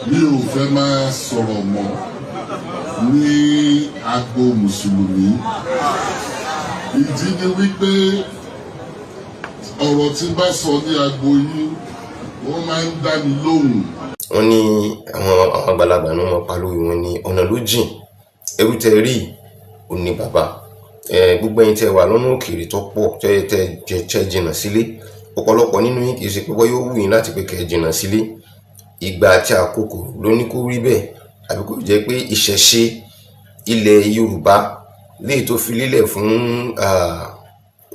mi ò fẹ́ máa sọ̀rọ̀ mọ́ ní agbo mùsùlùmí. Ìdí ni wípé ọ̀rọ̀ tí bá sọ ní agbo yìí wọ́n máa ń dá mi lóhùn. Wọ́n ní àwọn àgbàlagbà ní wọ́n pa lórí wọn ní ọ̀nà ló jìn ẹrú tẹ rí ò ní bàbá. Gbogbo ẹ̀yin tẹ́ wà lọ́nà òkèèrè tó pọ̀ tẹ́ jìnnà sílé, ọ̀pọ̀lọpọ̀ nínú yín kìí ṣe pé wọ́n yóò wù yín láti pé kẹ́ jìnnà sílé. Ìgbà àti àkókò ló ní kó rí bẹ́ẹ̀, àbí kò jẹ́ pé ìṣẹ̀ṣe ilẹ̀ Yorùbá léè tó fi lílẹ̀ fún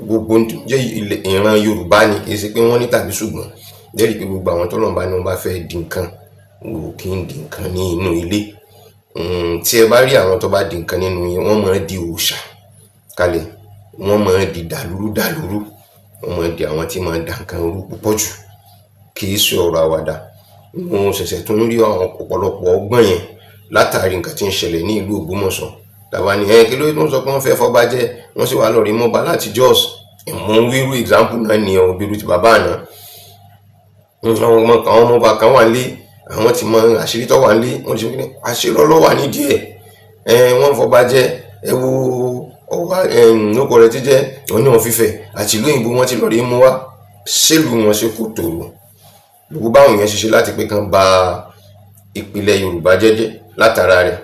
gbogbo jẹ́ ìran Yorùbá ni, kìí ṣe pé wọ́n ní tàbí ṣùgbọ́n lẹ́rìí pé gbogbo àwọn tọ́lọ́run bá ní wọ́n bá fẹ́ di nǹkan wò kí n di nǹkan ní inú ilé. Tí ẹ bá rí àwọn tó bá di nǹkan nínú yín, wọ́n máa di òòṣà kalẹ̀, wọ́n máa di dàlúrú, wọ́n máa di àwọn tí máa dà nǹkan rú púpọ̀ jù, kìí ṣe ọ̀rọ̀ àwàdà. Mo ṣẹ̀ṣẹ̀ tún rí àwọn ọ̀pọ̀lọpọ̀ ọgbọ́n yẹn látàrí nǹkan tí ń ṣẹlẹ̀ ní ìlú Ògbómọ̀ṣọ́. Tàbá ní kí ló tó ń sọ pé wọ́n fẹ́ fọba jẹ́, wọ́n sì wá lọ rí mọ́ba láti Jos. Mo ń wíru example náà ní ọ̀bẹ̀rù ti bàbá àná. Àwọn ọmọọba kan wà nílé, àwọn ti mọ àṣírí tó wà nílé, wọ́n ti fi àṣírí ọlọ́wà nídìí ẹ̀. Wọ́n fọba jẹ́, ẹ wo ọba lóko rẹ̀ ti jẹ́ òní wọn fífẹ̀ àti ìlú òyìnbó wọn ti lọ rí mú wá sílùú wọn ṣe kò tòrò. Gbogbo báwọn yẹn ṣiṣẹ́ láti pé kan ba ìpìlẹ̀ Yorùbá jẹ́jẹ́ látara rẹ̀.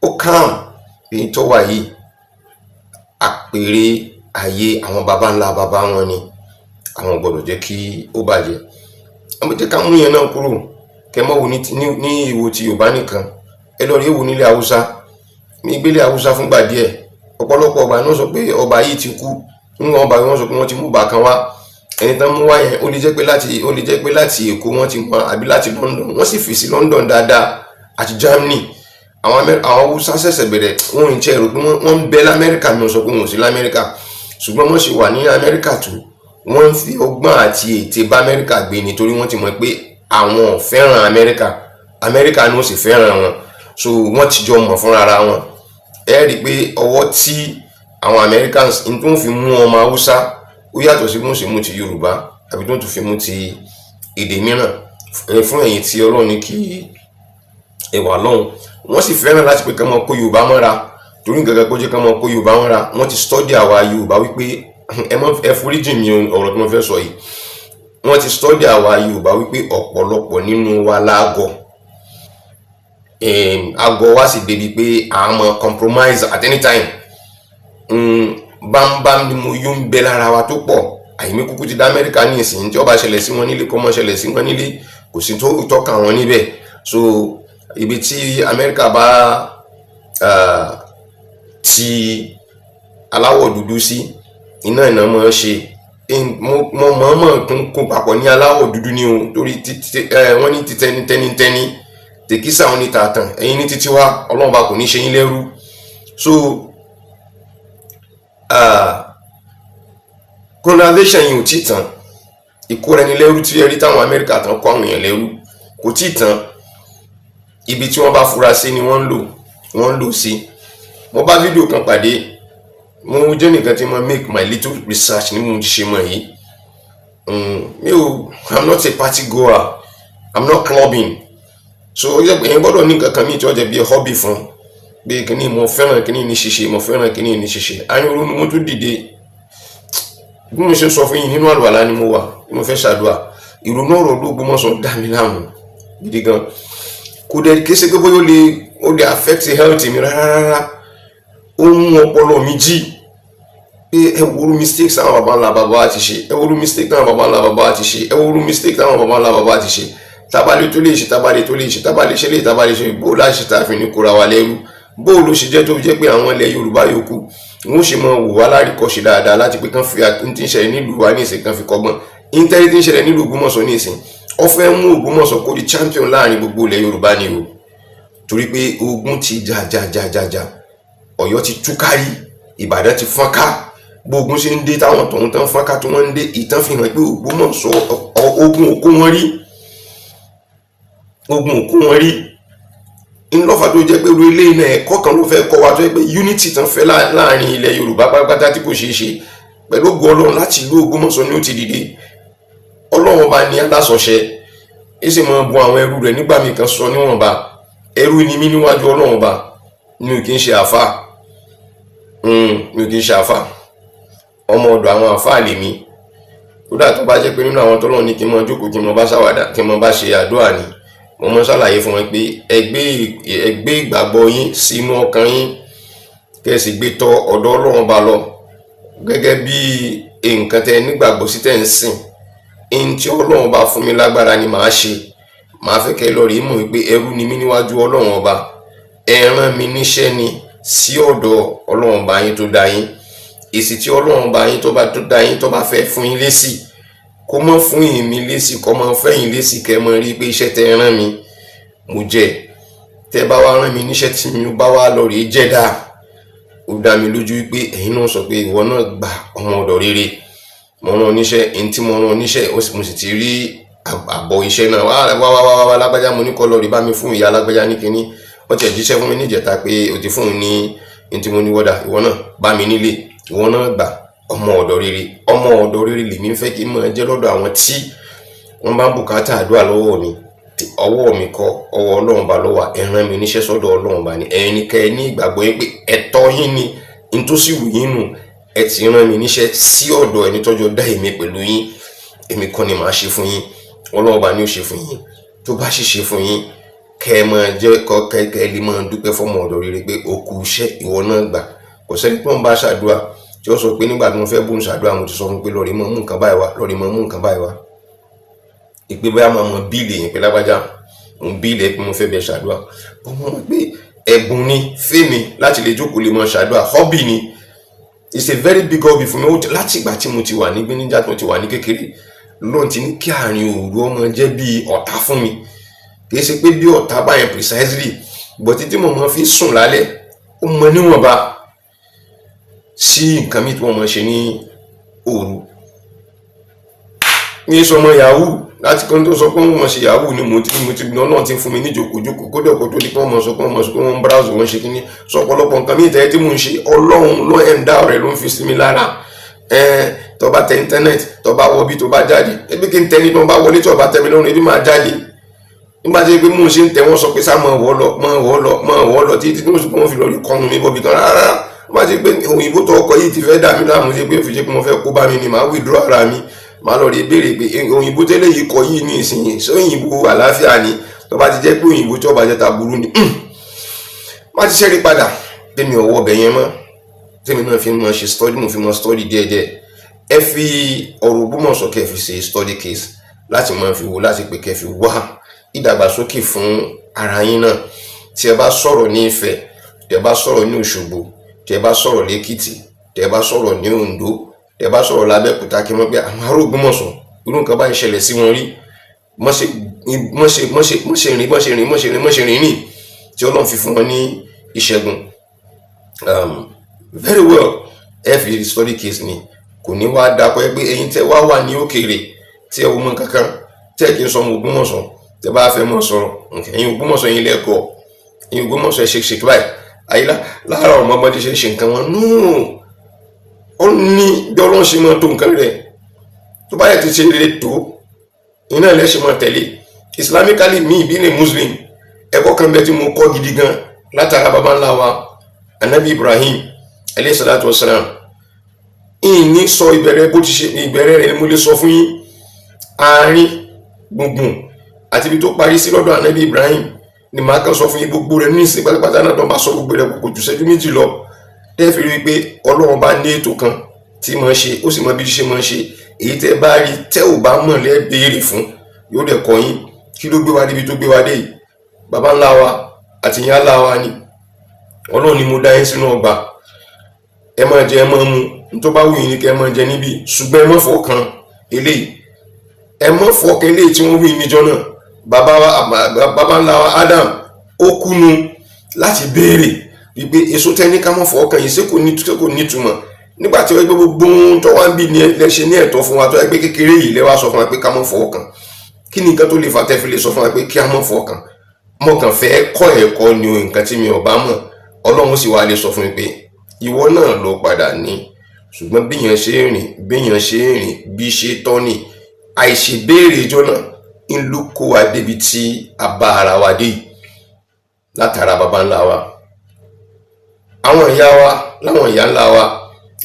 Ó kàn èyí tó wà yìí àpèrè ayé àwọn baba ńlá baba wọn ni, àwọn gbọ́dọ̀ jẹ́ kí ó bàjẹ́. Àmọ́ jẹ́ ká mú yẹn náà kúrò, kẹ́ mọ́ wo ní ìwò ti Yorùbá nìkan, ẹ lọ rí èwo nílẹ̀ Haúsá. Ní ìgbélé Haúsá fúngbà díẹ̀, ọ̀pọ̀lọpọ̀ ọba náà sọ pé ọba yìí ti kú, nínú ọba wọn sọ pé wọ́n ti mú ọba kan wá. Ẹni tán mú wá yẹn ó lè jẹ́ pé láti Èkó wọ́n ti mú, àbí láti London, wọ́n sì fi sí London dáadáa àti Germany. Àwọn Haúsá ṣẹ̀ṣẹ̀ bẹ̀rẹ̀, wọ́n ń ṣe èrò pé wọ́n ń bẹ l'Amẹ́ríkà, mi ò sọ pé wọ́n ò sí l'Amẹ́ríkà, ṣùgbọ́n wọ́n sì wà ní Amẹ́ríkà tó, wọ́n ń fi ọgbọ́n àti ète bá Amẹ́ríkà gbé nítorí wọ́n ti mọ̀ pé àwọn ò fẹ́ràn Amẹ́ríkà ni ó sì fẹ́ràn wọn, so wọ́n ti jọ mọ̀ fúnra ara wọn. Ẹ rí i pé ọwọ́ tí àwọn Americans ń tún fi mú ọmọ Haúsá ó yàtọ̀ sí bó ṣe mú ti Yorùbá, àbí tó tún fi mú ti èdè mìíràn. Fún ẹ̀yin tí Ọlọ́run ní kí ẹ wà lọ́hùn, wọ́n sì fẹ́ràn láti pé ká máa kó Yorùbá mọ́ra, torí nǹkan kan kó jẹ́ ká máa kó Yorùbá mọ́ra. Wọ́n ti study àwa Yorùbá wípé ẹ foríjì mi ọ̀rọ̀ tí mo fẹ́ sọ yìí, wọ́n ti study àwa Yorùbá wípé ọ̀pọ̀lọpọ̀ nínú wa lágọ̀. Àgọ́ wa sì débi pé a máa compromise at any time. Bámbám ni mo yóò ń bẹ lára wa tó pọ̀. Àyèmí kúkú ti dá Amẹ́ríkà ní ìsìn, tí ó bá ṣẹlẹ̀ sí wọn nílé kó mọ́ ṣẹlẹ̀ sí wọn nílé, kò sí tó tọ́ka wọn níbẹ̀. So ibi tí Amẹ́ríkà bá ti aláwọ̀ dúdú sí, iná ìná mọ́ ṣe. Mo mọ̀ kún papọ̀ ní aláwọ̀ dúdú ní o, torí wọ́n ní ti tẹnitẹni tèkísà wọn ní tààtàn, ẹ̀yin ní títí wá, Ọlọ́run bá kò ní ṣe yín lẹ́rú. So colonization yìí ò tí tán, ìkóra ẹni lẹ́rú tí ẹ rí táwọn Amẹ́ríkà tán kó àwọn èèyàn lẹ́rú kò tí tán. Ibi tí wọ́n bá fura sí ni wọ́n ń lò sí. Mo bá fídíò kan pàdé, mo jẹ́ nìkan tí mo make my little research ní mo ṣe mọ̀ yìí. I'm not a party goer, I'm not clubbing. So èyàn gbọ́dọ̀ ní nǹkan kan ní ìtọ́jẹ́ bí hobby fún, bí kìíní mo fẹ́ràn kìíní ní ṣíṣe, mo fẹ́ràn kìíní ní ṣíṣe. Ayọ̀rọ̀ ni mo tún dìde, bí mo ṣe sọ fún yín, nínú àlùwàlá ni mo wà, mo fẹ́ ṣàdúrà. Ìrònú ọ̀rọ̀ Ògbómọ̀ṣọ́ dá mi láàmú gidi gan. Kò dẹ̀ kí ṣe pé bóyá ó lè affect health mi rárá. Ó mú ọpọlọ mi jí pé ẹ wúrú mistakes táwọn baba ńlá baba ti ṣe, ẹ wúrú mistake táwọn baba ńlá baba ti ṣe, ẹ wúrú mistake táwọn baba ńlá baba ti ṣe. Tábàlẹ̀ tó lè ṣe, tábàlẹ̀ tó lè ṣe, tábàlẹ̀ ṣe lè, tábàlẹ̀ ṣe, bó láṣẹ tààfin ní kóra wa lẹ́rú. Bó ló ṣe jẹ́ tó jẹ́ pé àwọn ilẹ̀ Yorùbá yòókù wọ́n ṣe mọ wò wá láríkọ́ṣe dáadáa láti pé kán fi tí ń ṣẹlẹ̀ nílùú wa ní ìsìn kan fi kọ́gbọ́n. Íńtẹ́rì tí ń ṣẹlẹ̀ nílùú Ògbómọ̀ṣọ́ ní ìsìn, ó fẹ́ mú Ògbómọ̀ṣọ́ kó di champion láàrin gbogbo ilẹ̀ Yorùbá ni o, torí pé ogun ti jà. Ọ̀yọ́ ti túkárí, Ìbàdàn ti fọ́nká, gbogbo ṣe ń dé táwọn tọ̀hún tán fọ́nká tí wọ́n ń dé. Ìtàn fi hàn pé Ògbómọ̀ṣọ́ ogun òkú wọn rí. Ńlọ́fà tó jẹ́ pé irú ilé iná ẹ̀kọ́ kan ló fẹ́ kọ́ wa, tó jẹ́ pé unity tán fẹ́ láàrin ilẹ̀ Yorùbá pátápátá tí kò ṣeé ṣe. Pẹ̀lú ògo Ọlọ́run láti ìlú Ògbómọ̀ṣọ́ ni ó ti dìde. Ọlọ́run bá ní alásọ̀ṣẹ́, sì máa bu àwọn ẹrú rẹ̀ nígbà míì kan sọ níwọ̀nba. Ẹrú ni mí níwájú Ọlọ́run ọba, mi ò kì í ṣe àfà, mi ò kì í ṣe àfà, ọmọ ọ̀dọ̀ àwọn àfà lèmi. Kódà tó bá jẹ́ pé nínú àwọn tọ́lọ́run ní kí n máa jókòó kí n máa bá ṣàwàdà kí n máa bá ṣe àdúrà ni, mo máa ṣàlàyé fún wọn pé ẹ gbé ìgbàgbọ́ yín sínú ọkàn yín kẹ́ ẹ sì gbé tọ̀ ọ̀dọ̀ Ọlọ́run ọba lọ gẹ́gẹ́ bí nǹkan tẹ́ nígbàgbọ́ sí tẹ́ ń sìn. Ihun tí Ọlọ́run ọba fún mi lágbára ni màá ṣe. Màá fẹ́ kẹ́ lọ rí mọ̀ wípé ẹrú ni mí níwájú Ọlọ́run ọba, ẹ rán mi níṣẹ́ ni sí ọ̀dọ̀ Ọlọ́run ọba yín tó dá yín. Èsì tí Ọlọ́run ọba yín tó bá dá yín tó bá fẹ́ fún yín lésì, kó mọ́ fún èmi lésì, kó mọ́ fẹ́yìn lésì, kẹ́ mọ́ rí pé iṣẹ́ tẹ́ rán mi mo jẹ́. Tẹ́ bá wá rán mi níṣẹ́ tí mi bá wá lọ rí jẹ́ dáa, ó dá mi lójú wípé ẹ̀yin náà sọ pé ìwọ náà gba ọmọ ọ̀dọ̀ rere. Mo rán níṣẹ́, ẹni tí mo rán níṣẹ́ mo sì ti rí àbọ̀ iṣẹ́ náà. Wá lágbájá, mo ní kó lọ rí bá mi fún ìyá lágbájá ní kinní. Wọ́n ti jíṣẹ́ fún mi níjẹta pé o ti fún un ní ẹni tí mo ní wọ́dà, ìwọ náà bá mi nílé, ìwọ náà gba ọmọ ọ̀dọ̀ rere. Ọmọ ọ̀dọ̀ rere lèmi ń fẹ́ kí n máa jẹ́ lọ́dọ̀ àwọn tí wọ́n bá ń bùkátà àdúrà lọ́wọ́ mi. Ọwọ́ mi kọ́, ọwọ́ Ọlọ́run ọba ló wà. Ẹ rán mi níṣẹ́ sọ́dọ̀ Ọlọ́run ọba ni. Ẹ̀yin ni kẹ́ ẹ ní ìgbàgbọ́ yín pé ẹ̀tọ́ yín ni n tó sì wù yín nù. Ẹ ti rán mi níṣẹ́ sí ọ̀dọ̀ ẹni tọ́jọ́ dá èmi pẹ̀lú yín. Èmi kọ́ ni màá ṣe fún yín, Ọlọ́run ọba ni ó ṣe fún yín. Tó bá sì ṣe fún yín, kẹ́ ẹ máa jẹ́ kẹ́ ẹ lè máa dúpẹ́ fọ́mọ ọ̀dọ̀ rere pé o kú iṣẹ́, ìwọ náà gbà. Kò sẹ́ni tó ń bá ṣàdúrà tí ó sọ pé nígbà tí mo fẹ́ bóun ṣàdúrà mo ti sọ fún pé lọ́ọ̀rì mọ́ mú nǹkan báyìí wá, lọ́ọ̀rì mọ́ mú nǹkan báyìí wá. Ìpè bóyá máa mọ bíìlì yẹn pé lágbájá mo bíìlì ẹ pé mo fẹ́ bẹ ṣàdúrà. Mo mọ̀ pé ẹ̀bùn ni fẹ́mi láti lè jókòó lè mọ ṣàdúrà, hobby ni. It's a very big hobby fún mi. Láti ìgbà tí mo ti wà ní gbéníjà tó ti wà ní kékeré, lóun ti ní kí àárín òru ọmọ jẹ́ bí ọ̀tá fún mi. Kì í ṣe pé bí ọ̀tá báyẹn precisely, but títí mo mọ fi sùn lálẹ́ ó mọ níwọ̀nba sí nǹkan mi tí wọ́n mọ̀ ṣe ní òru. Ní sọmọ yahoo, láti kan tó sọ pé wọ́n mọ̀ ṣe yahoo ni mo ti náà ti fún mi ní jòkójòkó kódà kó tó di pé wọ́n mọ̀ sọ pé wọ́n ń browse wọ́n ṣe kíní. Sọ ọ̀pọ̀lọpọ̀ nǹkan mi ìtẹ́ tí mò ń ṣe Ọlọ́run ló ẹ̀ńdá rẹ̀ ló ń fi sí mi lára. Tó bá tẹ íńtánẹ́ẹ̀tì, tó bá wọ bí tó bá jáde, ebi kí n tẹ ní tó bá wọlé tó bá tẹ mi lọ́rùn, ebi máa jáde. Nígbà tí pé mò ń ṣe ń tẹ wọ́n sọ pé sá mọ̀ wọ́ lọ títí tí wọ́n fi lọ rí kọ́nu mi bọ́bí kan rárá. Nígbà tí pé òyìnbó tó ọkọ̀ yìí ti fẹ́ dà mí láàmú sí pé ó fi ṣe pé mo fẹ́ kó bá mi ni màá withdraw ara mi. Màá lọ rí béèrè pé òyìnbó tẹ́lẹ̀ yìí kọ yìí ní ìsinyìí ṣé òyìnbó àlàáfíà ni. Tó bá ti jẹ́ pé òyìnbó tí ọba jẹta burú ni, má ti ṣẹ́rí padà tẹ́mi ọwọ́ ọbẹ̀ yẹn mọ́. Tẹ́mi náà fi mọ́ ṣe study, mo fi mọ́ study díẹ̀díẹ̀. Ẹ fi ọ̀rọ̀ Ògbómọ̀ṣọ́ kẹ́ fi ṣe study case láti máa fi wo, láti pé kẹ́ fi wá ìdàgbàsókè fún ara yín náà. Tí ẹ bá sọ̀rọ̀ ní Ifẹ̀, tí ẹ bá sọ̀rọ̀ ní Òṣogbo, tí ẹ bá sọ̀rọ̀ lẹ́kìtì, tí ẹ bá sọ̀rọ̀ ní Oǹdó, tí ẹ bá sọ̀rọ̀ l'Abẹ́òkúta, kí wọ́n pé àwọn ará Ògbómọ̀ṣọ́ irú nǹkan bá ń ṣẹlẹ̀ sí wọn rí. Mọ́ ṣe rìn tí Ọlọ́run fi fún wọn ní ìṣẹ́gun. Very well, ẹ fi study case ni. Kò ní wá dápẹ́ pé ẹ̀yin tẹ́ wá wà ní òkèèrè tí ẹ wo mọ́ kankan tẹ́ kí n sọ ọmọ Ògbómọ̀ṣọ́ tẹ́ bá fẹ́ mọ́ sọ̀rọ̀. Ẹ̀yin Ògbómọ̀ṣọ́ yín lẹ́kọ̀ọ́, ẹ̀yin Ògbómọ̀ṣọ́ ṣe báyìí. Ayé lára ọmọ ọmọdé ṣe nǹkan wọn. No, ó ní bí Ọlọ́run ṣe máa tó nǹkan rẹ̀. Tó bá yẹ ti ṣe rere tó, iná ilẹ̀ ṣe máa tẹ̀lé. Islamically, mi being a Muslim, ẹ̀kọ́ kan bẹ́ẹ̀ tí mo kọ́ gidi gan látara baba ńlá wa Anabi Ibrahim alayhi salatu wassalam. Ìní sọ ìbẹ̀rẹ̀ bó ti ṣe ìbẹ̀rẹ̀ rẹ̀ mo lè sọ fún yín. Àárín gbùngbùn àti ibi tó parí sí lọ́dọ̀ Anabi Ibrahim ni màá kàn sọ fún yín gbogbo rẹ̀ ní ìsìn pátápátá náà tó bá sọ gbogbo rẹ̀ kò jù ṣẹ́jú méjì lọ. Tẹ́ fi rí pé Ọlọ́run bá ní ètò kan tí máa ṣe, ó sì mọ bí ṣe máa ṣe. Èyí tẹ́ bá rí tẹ́ ò bá mọ̀ lẹ́ béèrè fún, yóò dẹ̀ kọ́ yín kí ló gbé wa débi tó gbé wa dé yìí. Baba ńlá wa àti ìyá ńlá wa ni. Ọlọ́run ni mo dá yín sínú ọgbà. Ẹ máa jẹ, ẹ máa mu, tó bá wù yín ni kẹ́ ẹ máa jẹ níbí, ṣùgbọ́n ẹ má fọkàn eléyìí. Ẹ má fọkàn eléyìí tí wọ́n wí níjọ́ náà. Baba ńlá wa Adam ó kúnu láti béèrè wípé èso tẹ́ ní ká má fọkàn yìí ṣé kò ní ìtumọ̀. Nígbà tí wọ́n gbé gbogbo ohun tó wá ń bí lẹ́ṣẹ̀ ní ẹ̀tọ́ fún wa tó ẹgbẹ́ kékeré yìí lẹ́wà sọ fún wa pé ká má fọkàn. Kí ni nǹkan tó lè fà tẹ́ fi lè sọ fún wa pé kí a má fọkàn? Mo kàn fẹ́ kọ́ ẹ̀kọ́ ni o, nǹkan tí mi ò bá mọ̀. Ọlọ́run sì wá lè sọ fún mi pé ìwọ náà ló padà ní, ṣùgbọ́n bí yẹn ṣe rìn bí ṣe tọ́ ni àìṣèbéèrè ìjọ náà ń ló kó wa débi tí a bá ara wa dé látara baba ńlá wa. Àwọn ìyá wa láwọn ìyá ńlá wa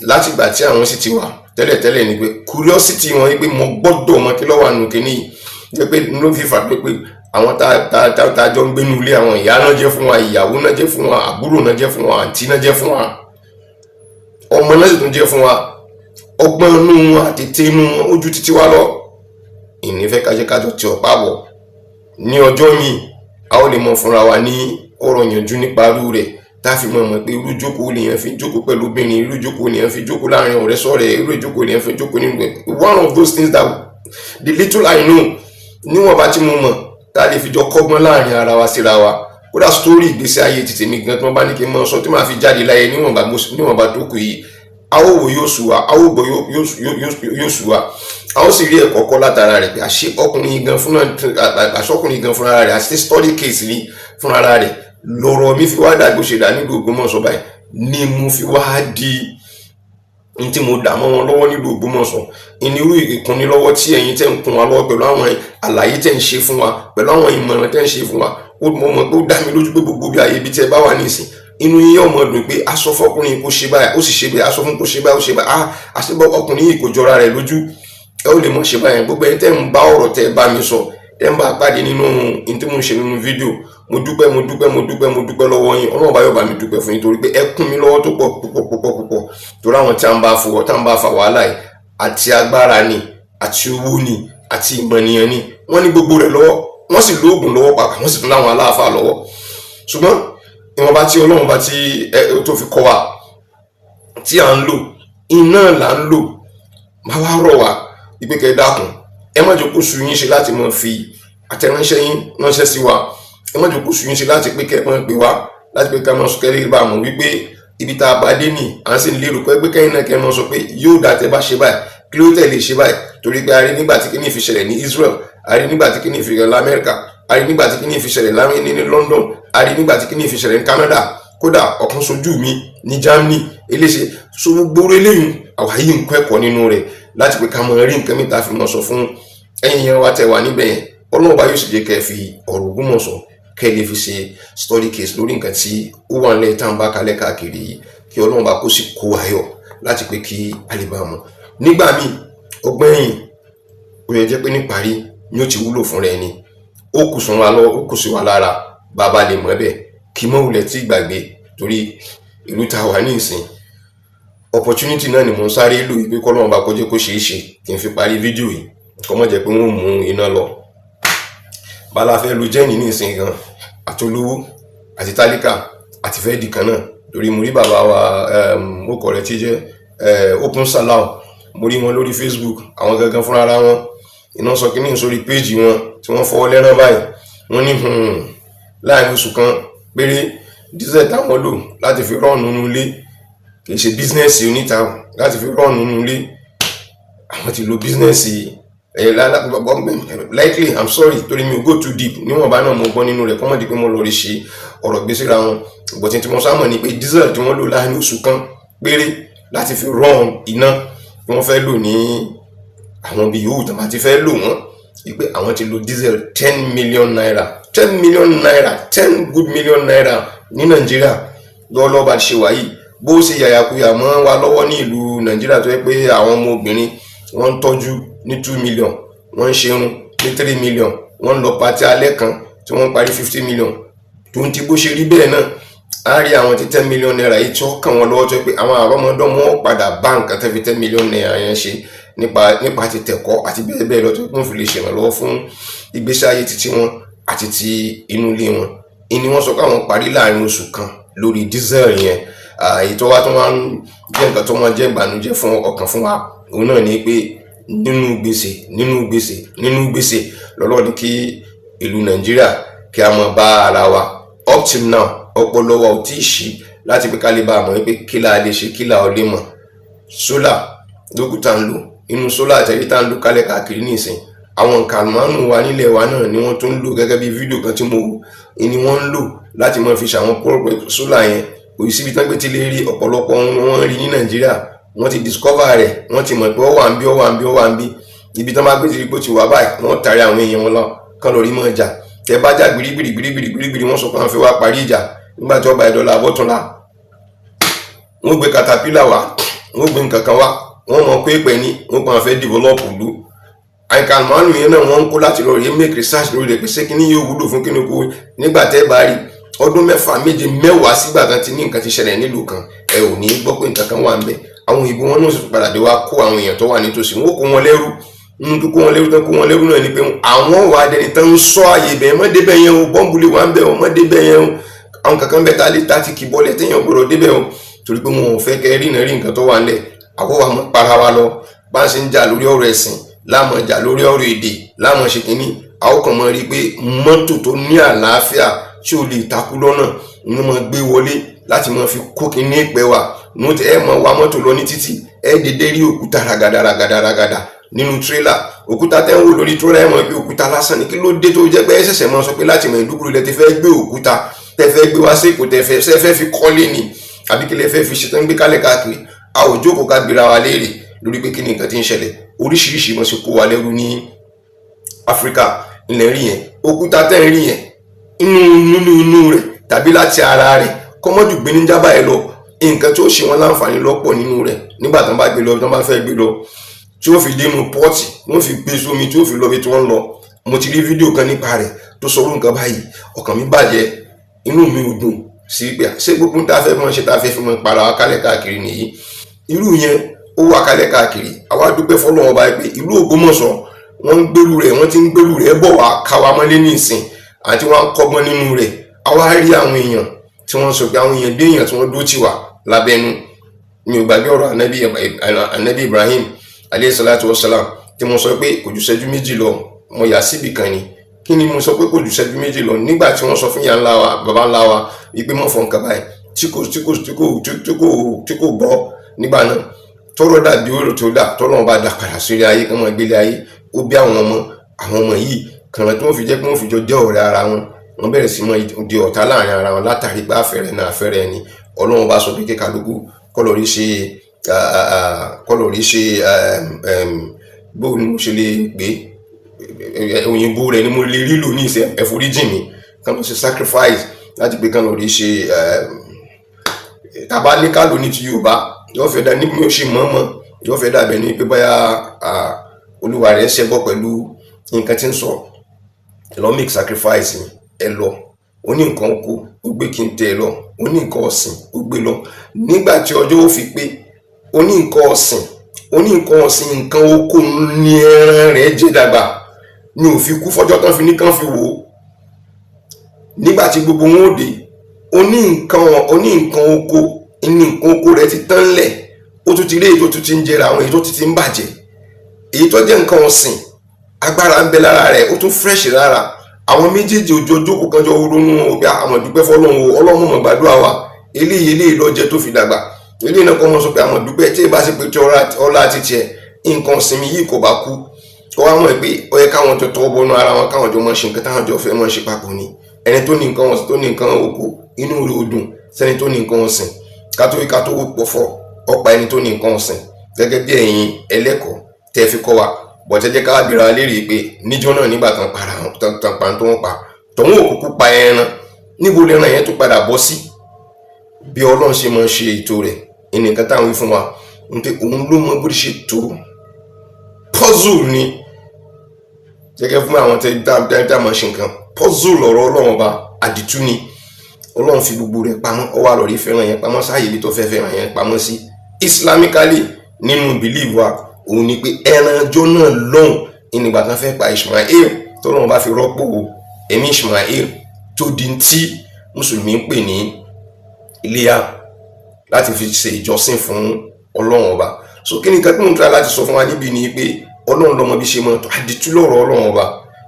látìgbà tí àwọn sì ti wà tẹ́lẹ̀tẹ́lẹ̀ ni pé curiosity wọn ni pé mo gbọ́dọ̀ mọ kí ló wà nù kíní yìí, jẹ́ pé ló fi fà pé àwọn tá jọ ń gbénu ilé, àwọn ìyá náà jẹ́ fún wa, ìyàwó náà jẹ́ fún wa, àbúrò náà jẹ́ fún wa, àǹtí náà jẹ́ fún wa, ọmọ náà sì tún jẹ́ fún wa. Ọgbọ́n inú wọn àti tètè inú wọn ojú títí wa lọ. Ìnífẹ́ kájẹ́kájọ tí ọ̀pá bọ̀ ní ọjọ́ mi a ó lè mọ fúnra wa ní ọ̀rọ̀ yànjú nípa irú rẹ̀ tá a fi mọ̀ pé irú ìjókòó lèèyàn fi jókòó pẹ̀lú obìnrin, irú ìjókòó lèèyàn fi jókòó láàrin ọ̀rẹ́ sọ̀rẹ́, irú ìjókòó lèèyàn fi jókòó nínú ẹ̀. One of those things that the little I know níwọ̀n bá tí mo mọ̀ tá a lè fi jọ kọ́gbọ́n láàrin ara wa síra wa. Kódà sítórì ìgbésí ayé tètè mi gan tí wọ́n bá ní kí n mọ sọ tí màá fi jáde láyé níwọ̀n bá tó kù yìí, a ó wò yóò sùn wa, a ó gbọ́ yóò sùn wa, a ó sì rí ẹ̀kọ́ kọ́ látara rẹ̀ pé àṣé ọkùnrin gan fúnra rẹ̀ àti study case ní fúnra rẹ̀ lọ́rọ̀ mi fi wá dàgbò ṣe dà nílùú Ògbómọ̀ṣọ́ báyìí ni mo fi wá di ní tí mo dà mọ́ wọn lọ́wọ́ nílùú Ògbómọ̀ṣọ́. ìnirú ìkúnni lọ́wọ́ tí ẹ̀yin tẹ́ ń kún wa lọ́wọ́ pẹ̀lú àwọn àlàyé tẹ́ ń ṣe fún wa, pẹ̀lú àwọn ìmọ̀ràn tẹ́ ń ṣe fún wa, mo mọ̀ pé ó dá mi lójú pé gbogbo bí ayé ibi tí ẹ bá wà nísìn inú yín ọmọ dùn pé aṣọ fọkùnrin kò ṣe báyìí ó sì ṣe bẹ́ẹ̀, aṣọ fún kò ṣe báyìí ó ṣe báyìí, àṣebọ ọkùnrin yìí kò jọra rẹ̀ lójú, ẹ ó lè mọ̀ ṣe báyìí. Gbogbo ẹni tẹ́ ń bá ọ̀rọ̀ tẹ́ bá mi sọ, tẹ́ ń bá pàdé nínú ohun tí mo ń ṣe nínú fídíò, mo dúpẹ́ lọ́wọ́ yín. Ọlọ́run bá yóò bá mi dúpẹ́ fún yín torí pé ẹ kún mi lọ́wọ́ tó pọ̀ torí àwọn tí a ń bá fa wàhálà yìí àti agbára ni àti owó ni àti ìmọ̀nìyàn ni wọ́n ní gbogbo rẹ̀ lọ́wọ́, wọ́n sì lóògùn lọ́wọ́ pàápàá, wọ́n sì tún láwọn aláàfáà lọ́wọ́. Ṣùgbọ́n ìwọ̀nba tí Ọlọ́run bá tí tó fi kọ́ wa tí à ń lò iná là ń lò. Máa wá rọ̀ wá ìpè kẹ́ dákun, ẹ má jókòó sú yín ṣe láti mọ̀ fi àtẹ̀ránṣẹ́ yín ránṣẹ́ sí wa, ẹ má jókòó sú yín ṣe láti pé kẹ́ mọ̀ pé wá láti pé ká mọ̀ sọ kẹ́lẹ́ bá mọ̀ wípé ibi tá a bá dé nì à ń sì lérò pé kẹ́yìn náà kẹ́ mọ̀ sọ pé yóò dá tẹ́ bá ṣe báyìí kí ló tẹ̀lé ṣe báyìí torí pé a rí nígbà tí kíní fi ṣẹlẹ̀ ní Israel, a rí nígbà tí kíní fi ṣẹlẹ̀ lamẹ́ríkà, a rí nígbà tí kíní fi ṣẹlẹ̀ ní London, a rí nígbà tí kíní fi ṣẹlẹ̀ ní Canada, kódà ọ̀kan sojú mi ní Germany eléṣe. So gbogbo eléyìí àwa yìí ń kọ́ ẹ̀kọ́ nínú rẹ̀ láti pé ká mọ rí nǹkan mìta fi mọ̀ sọ fún ẹ̀yin yẹn wá tẹ̀ wá níbẹ̀ yẹn. Ọlọ́run bá yóò sì jẹ́ kẹ́ fi ọ̀rọ̀ Ògbómọ̀ṣọ́ kẹ́ lè fi ṣe study case lórí nǹkan tí ó wà nílẹ̀ tá à ń bá kalẹ̀ káàkiri yìí, kí Ọlọ́run bá kó sì kó ayọ̀ láti pé kí a lè bá mọ̀. Nígbà míì ọgbọ́n ẹ̀yìn ó yẹ jẹ́ pé níparí ni ó ti wúlò fún rẹ̀ ni ó kù sí wa lára bàbá lè mọ̀ bẹ́ẹ̀ kí mọ́ wulẹ̀ tí gbàgbé torí ìlú tá a wà ní ìsìn opportunity náà ni mo ń sáré lò ìpé kọ́lọ́run bá kọjẹ́ kó ṣeé ṣe kí n fi parí fídíò yìí kọ́ mọ́ jẹ́ pé wọ́n mú iná lọ. Bala fẹ́ lu jẹ́ni ní ìsìn gan àtolówó àti tálíkà àti fẹ́ di kan náà torí mo rí bàbá wa mọ́kọ̀ rẹ̀ tí jẹ́ Open Salam, mo rí wọn lórí Facebook, àwọn gangan fúnra ara wọn iná sọ kí ní sórí péjì wọn tí wọ́n fọwọ́ lẹ́rán báyìí wọ́n ní láàrin oṣù kan péré dísẹ̀ táwọn lò láti fi rọ́ọ̀nù nínú ilé kìí ṣe bísínẹ́sì oníta láti fi rọ́ọ̀nù nínú ilé àwọn ti lo bísínẹ́sì likely I'm sorry torí mi ò go too deep níwọ̀n bá náà mo gbọ́ nínú rẹ̀ kọ́mọ̀dé pé mo lọ rí ṣe ọ̀rọ̀ gbèsè ra wọn bọ̀tí tí mo sámọ̀ ni pé dísẹ̀ tí wọ́n lò láàrin oṣù kan péré láti fi rọ́ọ̀nù iná tí wọ́n fẹ́ lò ní àwọn bí yòówù tó bá ti fẹ́ lò wọ́n wípé àwọn ti lo diesel 10 million naira 10 good million naira ní Nàìjíríà lọ́wọ́lọ́wọ́ bá ṣe wáyé bó ṣe yàyàkuyà mọ́ wa lọ́wọ́ ní ìlú Nàìjíríà tó yẹ pé àwọn ọmọ obìnrin wọ́n ń tọ́jú ní 2 million, wọ́n ń ṣerun ní 3 million, wọ́n ń lọ pàtí alẹ́ kan tí wọ́n ń parí 50 million tó ń ti bó ṣe rí bẹ́ẹ̀ náà a rí àwọn tí 10 million naira yìí tí ó kàn wọ́n lọ́wọ́ tó yẹ pé àwọn àrọ́mọdọ́mọ padà bá nǹkan tẹ́ fi 10 million naira yẹn ṣe nípa ti tẹ̀kọ́ àti bẹ́ẹ̀ bẹ́ẹ̀ lọ tó kún fi lè ṣèrànlọ́wọ́ fún ìgbésí ayé títí wọn àti ti inú ilé wọn. Ìní wọ́n sọ pé àwọn parí láàrin oṣù kan lórí diesel yẹn. Èyí tó wá tó máa ń jẹ́ nǹkan tó máa jẹ́ ìbànújẹ́ fún ọkàn fún wa òun náà ni pé nínú gbèsè lọ́lọ́ ní kí ìlú Nàìjíríà kí a mọ̀ bá ara wa up till now ọpọlọ wa ò tí ì ṣí láti pé ká lè bá a mọ̀ pé kí la lè ṣe kí la ò lè mọ̀. Sólà lókùtà ń lò inú sólà àtẹ̀rí tá ń lò kálẹ̀ káàkiri nísìn àwọn nǹkan márùn wa nílẹ̀ wa náà ni wọ́n tún ń lò gẹ́gẹ́ bí fídíò kan tí mo wò ni wọ́n ń lò láti mọ̀ fi ṣàwọn pọ́ọ̀pọ̀ sólà yẹn kò sí ibi tán pé ti lè rí ọ̀pọ̀lọpọ̀ wọn rí ní Nàìjíríà wọ́n ti discover rẹ̀ wọ́n ti mọ̀ pé ó wà ń bí ibi tí wọ́n bá gbé ti rí pé ó ti wà báyìí wọ́n tàrí àwọn èèyàn wọn lọ kán lọ rí mọ́ ìjà tẹ bá já gbìrìgbìrì wọ́n sọ pé wọ́n fẹ́ wá parí ìjà nígbà tí ọba ìdọ́là abọ́túnla wọ́n gbé katapila wá wọ́n gbé nǹkan kan wá wọ́n mọ̀ pé pẹ̀ ní wọ́n pa fẹ́ develop ìlú àìkàlùmọ́nù yẹn náà wọ́n ń kó láti lọ rí make research lórí rẹ̀ pé ṣé kíní yóò wúlò fún kíní kó nígbà tẹ́ bá rí ọdún 6 7 10 sígbà kan ti ní nǹkan ti ṣẹlẹ̀ nílùú kan ẹ ò ní gbọ́ pé nǹkan kan wà ń bẹ̀ àwọn òyìnbó wọn náà sì padà dé wá kó àwọn èèyàn tó wà nítòsí wọn kó wọn lẹ́rú nínú kó wọn lẹ́rú tán kó wọn lẹ́rú náà ni pé àwọn wà á dẹni tán ń sọ àyè bẹ́ẹ̀ mọ́ débẹ̀ yẹn o bọ́ǹbù lè wà ń bẹ̀ o mọ́ débẹ̀ yẹn o àwọn kankan bẹ́ẹ̀ tá lè tá ti kì bọ́lẹ̀ téèyàn gbọ́dọ̀ débẹ̀ o torí pé wọn ò fẹ́ kẹ́ rí nǹkan tó wà ńlẹ̀ àkọ́kọ́ àmọ́ para wa lọ bá ń ṣe ń jà lórí ọ̀rọ̀ ẹ̀sìn láàmọ̀ jà lórí ọ̀rọ̀ èdè láàmọ̀ ṣe kínní àwọn kan mọ̀ rí i pé mọ́tò tó ní àlàáfíà tí ò lè takú lọ́nà ni wọ́n gbé wọlé láti máa fi kó kínní ìpẹ́ wà ní ẹ mọ̀ wá mọ́tò lọ ní títì ẹ dédé rí òkúta ragada nínú tírélà òkúta tẹ́ ń wò lórí tírélà ẹ mọ̀ pé òkúta lásán ni kí ló dé tó jẹ́ pé ẹ ṣẹ̀ṣẹ̀ mọ́ sọ pé láti mọ̀ ìdúkúrú lẹ ti fẹ́ gbé òkúta tẹ́ fẹ́ gbé wá sí èkó tẹ́ fẹ́ fi kọ́lé ni àbí kí lẹ fẹ́ fi ṣetán gbé kálẹ̀ káàkiri a ò jókòó ká gbéra wa léèrè lórí pé kí ni nǹkan tí ń ṣẹlẹ̀ oríṣiríṣi wọn ṣe kó wa lẹ́rú ní Áfíríkà ilẹ̀ rí yẹn òkúta tẹ́ ń rí yẹn inú rẹ̀ tàbí láti ara rẹ̀ kọ́mọ́dù gbé ní jábà ẹ lọ nǹkan tí ó ṣe wọn láǹfààní lọ́pọ̀ nínú rẹ̀ nígbà tí wọ́n bá gbé lọ tí wọ́n bá fẹ́ gbé lọ tí ó fi dénú pọ́ọ̀tì wọ́n fi gbé sómi tí ó fi lọ bí tí wọ́n lọ mo ti rí fídíò kan nípa rẹ̀ tó sọ orú nǹkan báyìí ọkàn mi bàjẹ́ inú mi ò dùn sí pé ṣé gbogbo tá a fẹ́ mọ́ ṣe tá a fẹ́ fi mọ́ para wa kálẹ̀ káàkiri nìyí irú yẹn ó wà kálẹ̀ káàkiri àwa dúpẹ́ fọlọ́wọ́n bá pé ìlú Ògbómọ̀ṣọ́ wọ́n ń gbèrú rẹ̀ wọ́n ti ń gbèrú rẹ̀ bọ̀ wá káwa mọ́lé ní ìsìn àti wọ́n ń kọ́gbọ́n nínú rẹ̀ àwa rí àwọn èèyàn tí wọ́n sọ pé àwọn èèyàn dé èèyàn tí wọ́n dó tì wá lábẹ́nu mi ò gbàgbé ọ̀rọ̀ anabi Ibrahim alayhi salatu wassalam tí mo sọ pé kò ju ṣẹ́jú méjì lọ mo yà síbì kan ni kí ni mo sọ pé kò ju ṣẹ́jú méjì lọ nígbà tí wọ́n sọ fún ìyá ńlá wa bàbá ńlá wa wípé mọ̀ fọ́n kaba ẹ̀ tí kò gbọ́ nígbà náà tọrọ dàbí orò tó dà tọ́lọ́run bá dà padà sórí ayé kí wọ́n gbélé ayé ó bí àwọn ọmọ yìí kànáà tí wọ́n fi jẹ́ pé wọ́n fi jọ jẹ́ ọ̀rẹ́ ara wọn wọ́n bẹ̀rẹ̀ sí mọ́ di ọ̀tá láàrin ara wọn látàrí pé àfẹ́rẹ́ náà àfẹ́rẹ́ ẹni Ọlọ́run bá sọ pé kí kálukú kọ́lọ̀rí ṣe bóun ni mo ṣe lè gbé òyìnbó rẹ̀ ni mo lè rí lò ní ìṣe ẹ̀foríjì mi kán lọ ṣe sacrifice láti pé kán lọ rí ṣe tàbá ní kálò ní ti Yorùbá yóò fẹ́ dá ní mi ò ṣe mọ́mọ́ yóò fẹ́ dàbẹ̀ ní pé báyà olúwa rẹ̀ ṣẹbọ pẹ̀lú nǹkan tí ń sọ lọ make sacrifice ẹ lọ ó ní nǹkan oko ó gbé kí n tẹ ẹ lọ ó ní nǹkan ọ̀sìn ó gbé lọ nígbà tí ọjọ́ ó fi pé ó ní nǹkan ọ̀sìn nǹkan oko ní ẹran rẹ̀ jẹ́ dàgbà ni ò fi kú fọ́jọ́ tán fi ní kán fi wò ó nígbà tí gbogbo wọn ò dé ó ní nǹkan oko rẹ̀ ti tán lẹ̀ ó tún ti rí èyí tó tún ti ń jẹrà àwọn èyí tó ti ń bàjẹ́ èyí tó jẹ́ nǹkan ọ̀sìn agbára ń bẹ lára rẹ̀ ó tún fresh lára àwọn méjèèjì ojoojúkò kan jọ ronú ọgbà àwọn ìdúpẹ́ fọlọ́run Ọlọ́run mọ̀ gbàdúrà wa eléyìí lọ́jẹ́ tó fi dàgbà eléyìí náà kọ́ mọ́ sọ pé àwọn ìdúpẹ́ tí ìbá ṣe pé tí ọlá àti tiẹ̀ nǹkan ìsinmi yìí kò bá kú kó wá mọ̀ pé ó yẹ káwọn tó tọ́ bọ́nú ara wọn káwọn jọ mọ̀ ṣe nǹkan táwọn jọ fẹ́ mọ̀ ṣe papọ̀ ni ẹni tó ní nǹkan ọ̀sìn tó ní nǹkan oko inú rẹ̀ ò dùn sẹ́ni tó ní nǹkan ọ̀sìn kátó pọ̀fọ̀ ọ̀pá ẹni tó ní nǹkan ọ̀sìn gẹ́gẹ́ bí ẹ̀yin ẹlẹ́kọ̀ọ́ tẹ́ fi kọ́ wa bọ̀tẹ́ jẹ́ ká bìíra léèrè pé níjọ́ náà nígbà tán pa tó wọ́n pa tọ̀hún òkúkú pa ẹran níbo lẹ́ran yẹn tó padà bọ́ sí bí Ọlọ́run ṣe máa ṣe ètò rẹ̀ ẹnìkan táwọn wí fún wa ń pé òun ló mọ bó ṣe tó puzzle ni gẹ́gẹ́ fún àwọn tẹ́ máa ṣe nǹkan puzzle ọ̀rọ̀ Ọlọ́run ọba àdìtú ni Ọlọ́run fi gbogbo rẹ̀ pamọ́ ọwọ́ àlọ́rí fẹ́ràn yẹn pamọ́ sáàyè ibi tó fẹ́ fẹ́ràn yẹn pamọ́ sí islamically nínú belief wa òun ni pé ẹran ọjọ́ náà lọ́hùn ìnìgbà tán fẹ́ pa Ishmael tọ́lọ́run bá fi rọ́pò ẹ̀mí Ishmael tó di tí mùsùlùmí ń pè ní iléyá láti fi ṣe ìjọsìn fún Ọlọ́run ọba so kí ni nǹkan tí mo ń try láti sọ fún wa níbi ni pé Ọlọ́run lọ́mọ bí ṣe mọ́ tó àdìtú lọ́rọ̀ Ọlọ́run ọba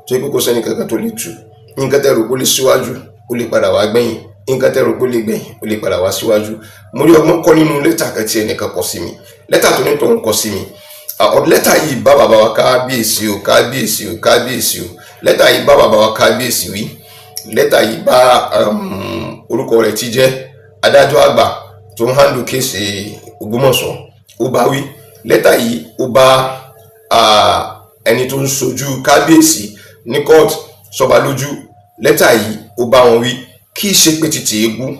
tó yẹ pé kò sẹ́ni kankan tó lè tú nǹkan tẹ́ rò pé ó lè síwájú ó lè padà wá gbẹ̀yìn nǹkan tẹ́ rò pé ó lè gbẹ̀yìn ó lè padà wá síwájú mo rí ọgbọ́n kọ́ nínú lẹ́tà kan tí ẹnìkan kọ sí mi lẹ́tà tó ní tó ń kọ sí mi lẹ́tà yìí bá bàbá wa kábíyèsí o lẹ́tà yìí bá bàbá wa kábíyèsí wí lẹ́tà yìí bá orúkọ rẹ̀ ti jẹ́ adájọ́ àgbà tó ń handle kéèsì Ògbómọ̀ṣọ́ ó bá wí lẹ́tà yìí ó bá ẹni tó ń sojú kábíyèsí ní court sọba lójú, lẹ́tà yìí ó bá wọn wí kì í ṣe pé títí eégún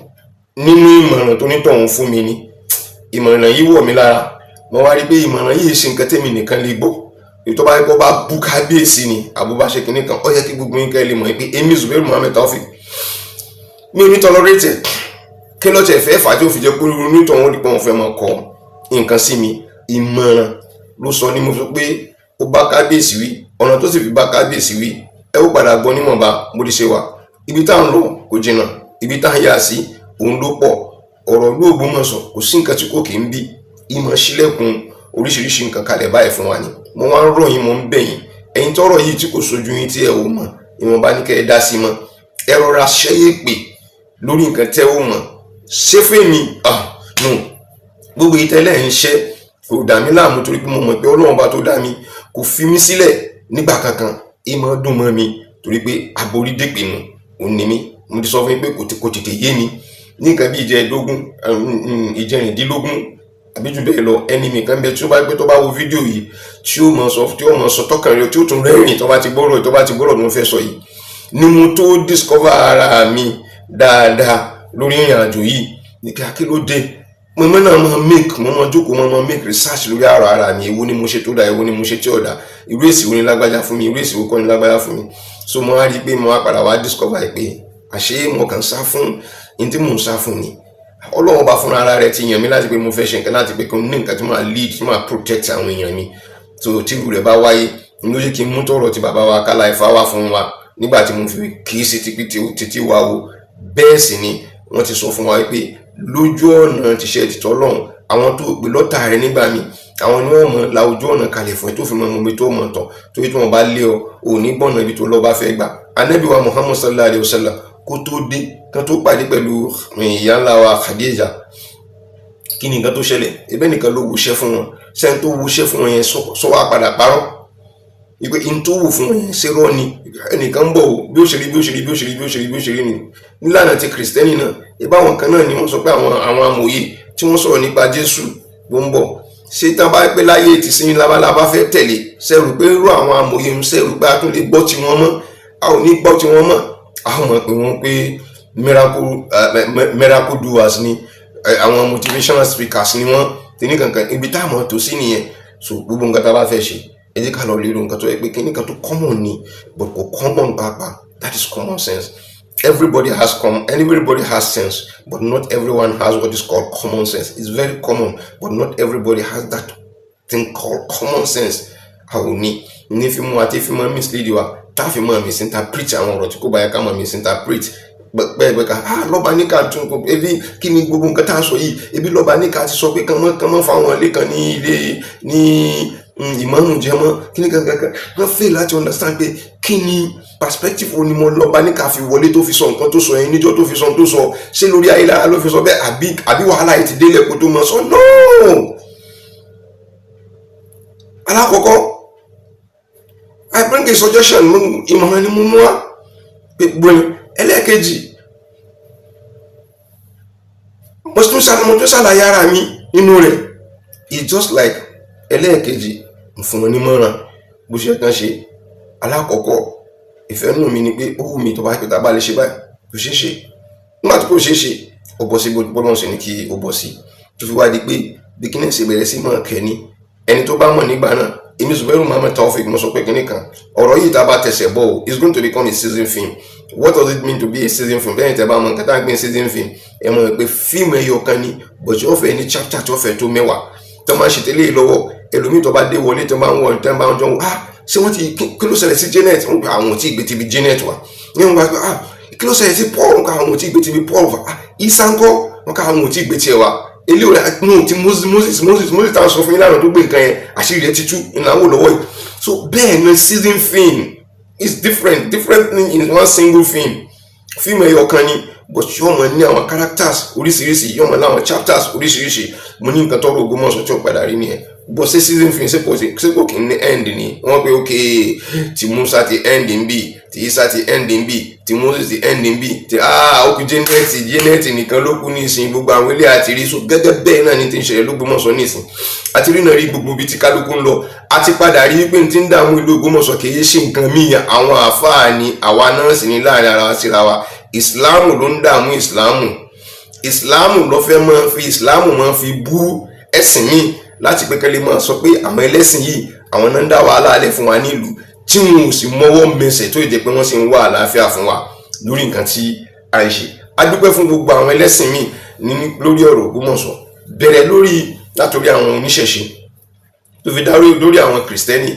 nínú ìmọ̀ràn tó nítọ̀hún fún mi ni. Ìmọ̀ràn yìí wọ̀ mí lára, mo wá rí pé ìmọ̀ràn yìí ṣe nǹkan tèmi nìkan lè gbọ́. Èyí tó bá yẹ kó bá bú kábíyèsí ni àbúbá ṣe kìíní kan, ó yẹ kí gbogbo yín kẹ́ lè mọ̀ pé èmi Zubairu Muhammed Taofeek mi ò ní tolerate kí lọ́tẹ̀ fẹ́ fà tí ó fi jẹ́ pé onítọ̀hún rí pé wọ́n fẹ́ máa kọ nǹkan sí mi. Ìmọ̀ràn ló sọ ni mo sọ pé ó bá kábíyèsí wí, ọ̀nà tó sì fi bá kábíyèsí wí ẹ ó padà gbọ́ níwọ̀nba bó ti ṣe wà. Ibi tá à ń lọ kò jìnnà, ibi tá à ń yà sí òun ló pọ̀. Ọ̀rọ̀ ló Ògbómọ̀ṣọ́ kò sí nǹkan tí kò kì í bí, ìmọ̀ sílẹ̀kùn oríṣiríṣi nǹkan kalẹ̀ báyìí fún wa ni. Mo wá ń rọ̀ yín, mo ń bẹ̀ yín, ẹ̀yin tọ́rọ̀ yìí tí kò sojú yín tí ẹ ò mọ̀, ìwọ̀nba ní kẹ́ ẹ dá sí mọ́. Ẹ rọra ṣẹ́yẹ pè lórí nǹkan tẹ́ ò mọ̀. Ṣé fèmí no, gbogbo ìtẹ́lẹ̀ ń ṣẹ́ kò dà mí láàmú torí pé mo mọ̀ pé Ọlọ́run bá tó dá mi kò fi mí sílẹ̀ nígbà kankan. Ìmọ̀ dùn mọ́ mi torí pé aborí dèpè nù òun ni mí. Mo ti sọ fún yín pé kò tètè yé mi ní nǹkan bí ìjẹrìndínlógún àbí jù bẹ́ẹ̀ lọ. ẹni mi kan bẹ tí ó bá gbé tó bá wo fídíò yìí tí ó mọ̀ sọ tọkàn rẹ̀ tí ó tún rẹ́rìn tó bá ti gbọ́rọ̀ tó ń fẹ́ sọ yìí ni mo tó discover ara mi dáadáa lórí ìrìn àjò yìí. ní kí ló dé mo náà mo jókòó mo make research lórí ara mi. Èwo ni mo ṣe tó dáa, èwo ni mo ṣe tí ò dáa, irú èsì wo ni lágbájá fún mi, irú èsì wo kọ́ ni lágbájá fún mi. So mo wá rí i pé mo wá padà wá discover pé àṣé mo kàn sá fún ní tí mò ń sá fún ni. Ọlọ́run bá fúnra ara rẹ̀ ti yàn mí láti pé mo fẹ́ ṣe nǹkan, láti pé kí n ní nǹkan tí máa lead, tí máa protect àwọn èèyàn mi. So tí irú rẹ̀ bá wáyé ló jẹ́ kí n mú tọ̀rọ̀ tí bàbá wa Kálá Ifá wá fún wa nígbà tí mo fi kì í sí títí wa o. Bẹ́ẹ̀ sì ni wọ́n ti sọ fún wa pé lójú ọ̀nà tíṣẹ́ tìtọ́ lọ́hùn, àwọn tó gbé lọ́tà rẹ̀ nígbà mi, àwọn ni wọ́n mọ̀ la ojú ọ̀nà kalẹ̀ fún ẹ tó fi mọ omi tó mọ̀ tán, torí tí wọ́n bá lé ọ ò ní gbọ́nà ibi tó lọ bá fẹ́ gbà. Ànábì wa Muhammad sallallahu alayhi wa sallam kó tó dé kan tó pàdé pẹ̀lú ìyá ńlá wa Khadija, kí ni nǹkan tó ṣẹlẹ̀? Ẹ̀bẹ̀ nìkan ló wuṣẹ́ fún wọn, sẹ́ni tó wuṣẹ́ fún wọn yẹn sọ wá padà parọ́ ìpè in tó wù fún wọn yẹn ṣe rọ́ ni. Ẹnìkan ń bọ̀ o bí ó ṣe rí ni. Nílànà ti kìrìsìtẹ́nì náà ìbáwọn kan náà ni wọ́n sọ pé àwọn amòye tí wọ́n sọ̀rọ̀ nípa Jésù ló ń bọ̀. Ṣé tá bá pẹ́ láyé ti sin labalábá fẹ́ tẹ̀lé, ṣẹ̀rù pé irú àwọn amòye ń ṣẹ̀rù pé a tún lè gbọ́ tiwọn mọ́, a ò ní gbọ́ tiwọn mọ́. A mọ̀ pé wọ́n pé miracle doers ni, àwọn motivational speakers ni wọ́n ti ní kankan. Ibi tá a mọ̀ tó sí nìyẹn. So gbogbo nǹkan tá a bá fẹ́ ṣe ẹ jẹ́ ká lọ lérò nǹkan tó yẹ pé kíní kan tó common ni but kò common pàápàá. That is common sense. Everybody has sense, but not everyone has what is called common sense. It's very common, but not everybody has that thing called common sense. Àwọn ní fi mú àti fi mọ́ mislead wa, tá fi mọ́ misinterpret àwọn ọ̀rọ̀ tí kò bá yẹ ká mọ́ misinterpret. Bẹ́ẹ̀ ká lọ́ba ní ká tún kó ebi kí ni gbogbo nǹkan tá a sọ yìí, ebi lọ́ba ní ká ti sọ pé kàn mọ́ fáwọn ilé kan ní ilé ní ìmọ̀ràn jẹmọ́ kí ni kankan. Wọ́n fail láti understand pé kí ni perspective wo ni mo lọ́ba ní ká fi wọlé tó fi sọ nǹkan tó sọ yẹn níjọ́ tó fi sọ tó sọ, ṣé lórí ayélujára ló fi sọ bẹ́ẹ̀ àbí wàhálà yìí ti délẹ̀ kó tó mọ̀ sọ. No, alákọ̀ọ́kọ́ I bring a suggestion, ìmọ̀ràn ni mo mú wá pé gbóyún. Ẹlẹ́ẹ̀kejì mo tún ṣàlàyé ara mi nínú rẹ̀. It's just like ẹlẹ́ẹ̀kejì fún wọn ní mọ̀ràn bó ṣe kàn ṣe. Alákọ̀ọ́kọ́ ìfẹ́ nù mí ni pé ó wù mí tó bá pẹ́ tá a bá lè ṣe báyìí kò ṣeé ṣe. Nígbà tí kò ṣeé ṣe ó bọ́ sí bọ́lọ́n ṣe ní kí ó bọ́ sí, tó fi wá di pé bí kíní ṣe bẹ̀rẹ̀ sí mọ̀ kẹ́ni ẹni tó bá mọ̀ nígbà náà. Èmi Zubairu Muhammed Taofeek mo sọ pé kíní kan ọ̀rọ̀ yìí tá a bá tẹ̀sẹ̀ bọ̀ o, it's going to become a season film. What does it mean to be a season film? Bẹ́ẹ̀ ni tẹ́ bá mọ̀ nǹkan tá a gbé season film ẹ mọ̀ pé fíìmù ẹyọ kan ni but ó fẹ́ ní chapter tó fẹ́ tó 10 tó máa ṣe tẹ́lẹ̀ lọ́wọ́. Ẹlòmíì tó bá dé wọlé tó bá ń wọ̀ tó bá ń jọ ṣé wọ́n ti kí ló ṣẹlẹ̀ sí Janet? Wọ́n gba àwọn tí ìgbé ti bi Janet wá ní wọ́n gba pé kí ló ṣẹlẹ̀ sí Paul? Wọ́n gba àwọn tí ìgbé ti bi Paul wá. Ìsànkọ́ wọ́n gba àwọn tí ìgbé tiẹ̀ wá. Eléwòrán ti Moses táwọn sọ fún yín lánàá tó gbé nǹkan yẹn àṣírí rẹ̀ ti tú ìnáwó lọ́wọ́ yìí. So bẹ́ẹ̀ ni season film is different in one single film. Fíìmù ẹyọ kan ni but yóò mọ ní àwọn characters oríṣiríṣi, yóò mọ láwọn chapters oríṣiríṣi. Mo ní nǹkan tọrọ Ògbómọ̀ṣọ́ tí ó padà rí nìyẹn. But ṣé season film ṣé kò kí ní end ni wọ́n pé okay tí Musa ti end ń bì tí Isa ti end ń bì, tí Moses ti end ń bì, tí ó kù Janet nìkan ló kù ní ìsìn, gbogbo àwọn ilé àti rí. So gẹ́gẹ́ bẹ́ẹ̀ náà ni ti ń ṣẹlẹ̀ l'Ógbómọ̀ṣọ́ ní ìsìn. Àti rí náà rí gbogbo ibi tí kálukú ń lọ, a ti padà rí pé ti ń dààmú ìlú Ògbómọ̀ṣọ́ kì í ṣe nǹkan míì, àwọn àfáà ni àwa náà sì ní láàrin ara wa síra wa. Ìsìláàmù ló ń dààmú ìsìláàmù ló fẹ́ máa fi ìsìláàmù máa fi bú ẹ̀sìn míì láti pé kẹ́lẹ́ máa sọ pé àwọn ẹlẹ́sìn yìí àwọn náà ń dá wàhálà alẹ́ fún wa nílùú, tí wọn ò sì mọ́wọ́ mẹsẹ̀ tó jẹ́ pé wọ́n sì ń wá àlàáfíà fún wa lórí nǹkan tí a ń ṣe. A dúpẹ́ fún gbogbo àwọn ẹlẹ́sìn míì lórí ọ̀rọ̀ Ògbómọ̀ṣọ́, bẹ̀rẹ̀ látòrí àwọn oníṣẹ̀ṣe tó fi dárí lórí àwọn kìrìsìtẹ́nì.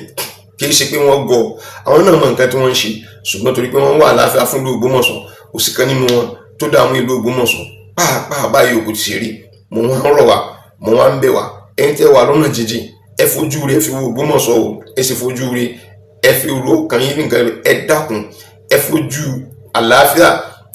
Kì í ṣe pé wọ́n gọ̀, àwọn náà mọ nǹkan tí wọ́n ń ṣe, ṣùgbọ́n torí pé wọ́n wá àlàáfíà fún ìlú Ògbómọ̀ṣọ́, kò sí kan nínú wọn tó dààmú ìlú Ògbómọ̀ṣọ́. Pàápàá báyìí òkú ti ṣe rí, mo wá ń rọ̀ wá, mo wá ń bẹ̀ wá, ẹ̀yin tẹ́ wà lọ́nà jíjìn, ẹ fojú rẹ fi wo Ògbómọ̀ṣọ́ o, ẹ sì fojú rẹ ẹ fi ro kàn yín nǹkan, ẹ dákun ẹ fojú àlàáfíà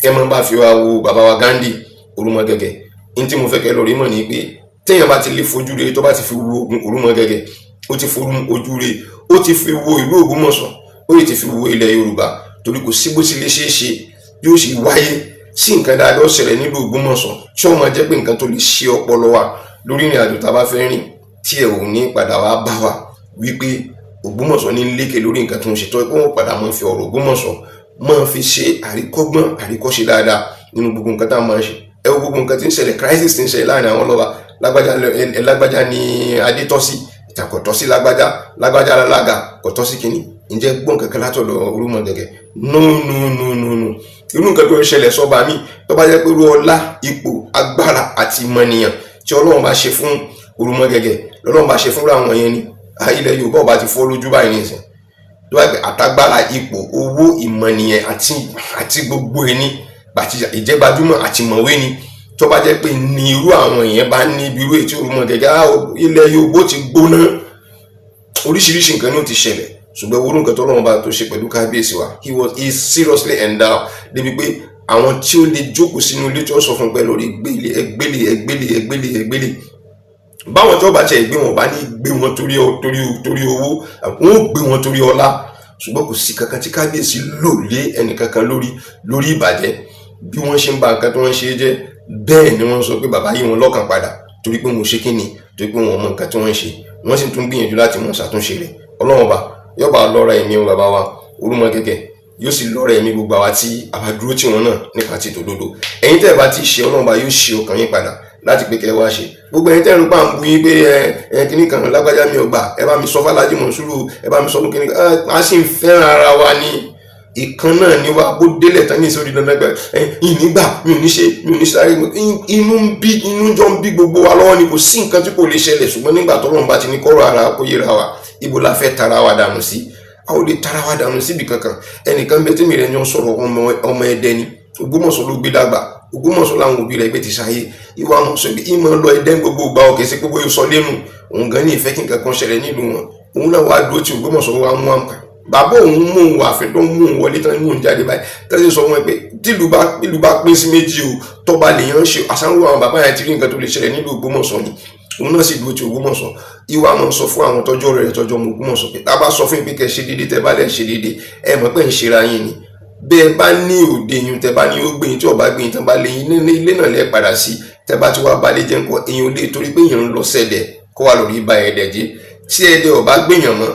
ẹ máa bá fi wá wo bàbá wa Ghandi Orúmọgẹ́gẹ́. ní tí mo fẹ́ kẹ́ lọ rí mọ̀ ní pé téèyàn bá ti lè fojú rẹ tó bá ti fi wo Orúmọgẹ́gẹ́, ó ti fojú ojú rẹ, ó ti fi wo ìlú Ògbómọ̀ṣọ́, ó yìí ti fi wo ilẹ̀ Yorùbá. Torí kò sí bó ti lè ṣeé ṣe yóò sì wáyé sí nǹkan dáadáa ó ṣẹlẹ̀ nílùú Ògbómọ̀ṣọ́ tí ó máa jẹ́ pé nǹkan tó lè ṣe ọpọlọ wa lórí ìrìn àjò tá a bá fẹ́ rìn, tí ẹ ò ní padà wá bá wa wípé Ògbómọ̀ṣọ́ ní lékè lórí nǹkan tó ń ṣe, tó pé wọ́n padà máa fi ọ̀rọ̀ Ògbómọ̀ṣọ́ máa fi ṣe àríkọ́gbọ́n àríkọ́ṣe dáadáa nínú gbogbo nǹkan tá a máa ń ṣe. Ẹ wo gbogbo nǹkan tí ń ṣẹlẹ̀, crisis tí ń ṣẹlẹ̀ láàrin àwọn lọ́ba, lágbájá ní adé tọ́ sí, ìtàkọ̀ tọ́ sí lágbájá alága kò tọ́ sí kínní. Ǹjẹ́ gbọ́n kankan látọ̀dọ̀ Orúmọgẹ́gẹ́? No. Irú nǹkan tó ń ṣẹlẹ̀ sọ́ba mi tó bá jẹ́ pé irú ọlá, ipò, agbára àti ìmọ̀nìyàn tí Ọlọ́run bá ṣe fún Orúmọgẹ́gẹ́ lọ́lọ́run bá ṣe fúnra àwọn yẹn ni ilẹ̀ Yorùbá ọba ti fọ́ lójú báyìí nìsín. tó bá gbé àtagbára, ipò, owó, ìmọ̀nìyàn àti gbogbo ẹni àti ìjẹ́gbajúmọ̀ àti mọ̀wé ni tó bá jẹ́ pé ní irú àwọn èèyàn bá ní ibi irú ètò Orúmọgẹ́gẹ́ ilẹ̀ Yorùbá ti gbóná, oríṣiríṣi nǹkan ní ó ti ṣẹlẹ̀. Ṣùgbọ́n owó nǹkan tó lọ́wọ́ bá tó ṣe pẹ̀lú kábíyèsí wa, he is seriously endowed débi pé àwọn tí ó lè jókòó sínú ilé tí ó sọ fún pẹ́ lórí ẹgbẹ́lẹ̀ báwọn tí wọ́n bá tẹ̀ gbé wọn bá ní gbé wọn torí owó, wọn ò gbé wọn torí ọlá. Ṣùgbọ́n kò sí kankan tí kábíyèsí lò lé ẹnìkankan lórí ìbàjẹ́. Bí wọ́n ṣe ń ba nǹkan tí wọ́n ṣe jẹ́, bẹ́ẹ̀ ni wọ́n sọ pé bàbá yìí wọn lọ́kàn padà torí pé mo ṣe kíni, torí pé wọn mọ nǹkan tí wọ́n ń ṣe, wọ́n sì tún gbìyànjú láti mọ ṣàtúnṣe rẹ̀. Ọlọ́run bá yóò bá lọ́ra ẹ̀mí bàbá wa Orúmọgẹ́gẹ́, yóò sì lọ́ra ẹ̀mí gbogbo àwa tí a bá dúró tì wọ́n náà nípa ti tòdodo. Ẹ̀yin tẹ́ ẹ bá ti ṣe, Ọlọ́run bá yóò ṣe ọkàn yín padà láti pé kẹ́ wá ṣe. Gbogbo ẹ̀yin tẹ́ ẹ rúpa ń bu yín pé kíní kan lágbájá mi ò gbà, ẹ bá mi sọ f'Alhaji Monsuru, ẹ bá mi sọ fún kíní kan, a sì ń fẹ́ràn ara wa ní ìkan náà ni wa bó délẹ̀ tán ní ìsọ̀rí dandan pé ìnígbà mi ò ní sáré, inú jọ ń bí gbogbo wa lọ́wọ́ ni, kò sí nǹkan tí kò lè ṣẹlẹ̀. Ṣùgbọ́n nígbà tọ́lọ́run bá ti ní kọ́rọ̀ ara kó yẹra wa, ibo la fẹ́ tara wa dànù sí? A ò lè tara wa dànù síbi kankan. Ẹnìkan bẹ tẹ́mi rẹ̀ ni wọ́n sọ̀rọ̀ ọmọ Ẹdẹ ni, Ògbómọ̀ṣọ́ ló gbé dàgbà, Ògbómọ̀ṣọ́ làwọn òbí rẹ̀ gbé ti ṣayé. Ìwà Mọ̀ṣọ́ ibi ìmọ̀ lọ Ẹdẹ gbogbo ìgbà ọ̀kẹ́ sí gbogbo ìsọ lẹ́nu, òun gan ní ìfẹ́ kí nǹkan kan ṣẹlẹ̀ nílùú wọn. Òun náà wá dúró tí Ògbómọ̀ṣọ́ wá mú àmkà. Bàbá òun mú òun wà fẹ́ tó mú òun wọlé tán mú òun jáde báyìí. Tẹ́sí sọ wọn pé tìlú bá pín sí méjì o, tọ́ba lèèyàn ṣe àṣàwọ̀ àwọn bàbá yẹn ti rí nǹkan tó lè ṣẹlẹ̀ nílùú Ògbómọ̀ṣọ́ ni. Òun náà sì dúró ti Ògbómọ̀ṣọ́. Ìwà máa ń sọ fún àwọn tọ́jọ́ rẹ̀ tọ́jọ́ ọmọ Ògbómọ̀ṣọ́ pé tá a bá sọ fún ìpínkẹ́ ṣe déédéé, tẹ́ bá lẹ̀ ṣe déédéé, ẹ mọ̀ pé ń ṣera yín ni. Bẹ́ẹ̀ bá ní òde yín, tẹ́ bá ní ó gbé yín, tí ọba gbé yín tán bá lé yín ní ilé náà lẹ́ padà sí. Tẹ́ bá ti wá balẹ̀ jẹ́ nǹkan èèyàn lè torí pé èèyàn ń lọ sẹ́dẹ̀ kó wà lórí ibà Ẹdẹ jẹ́. Tí Ẹdẹ ọba gbéyàn mọ́,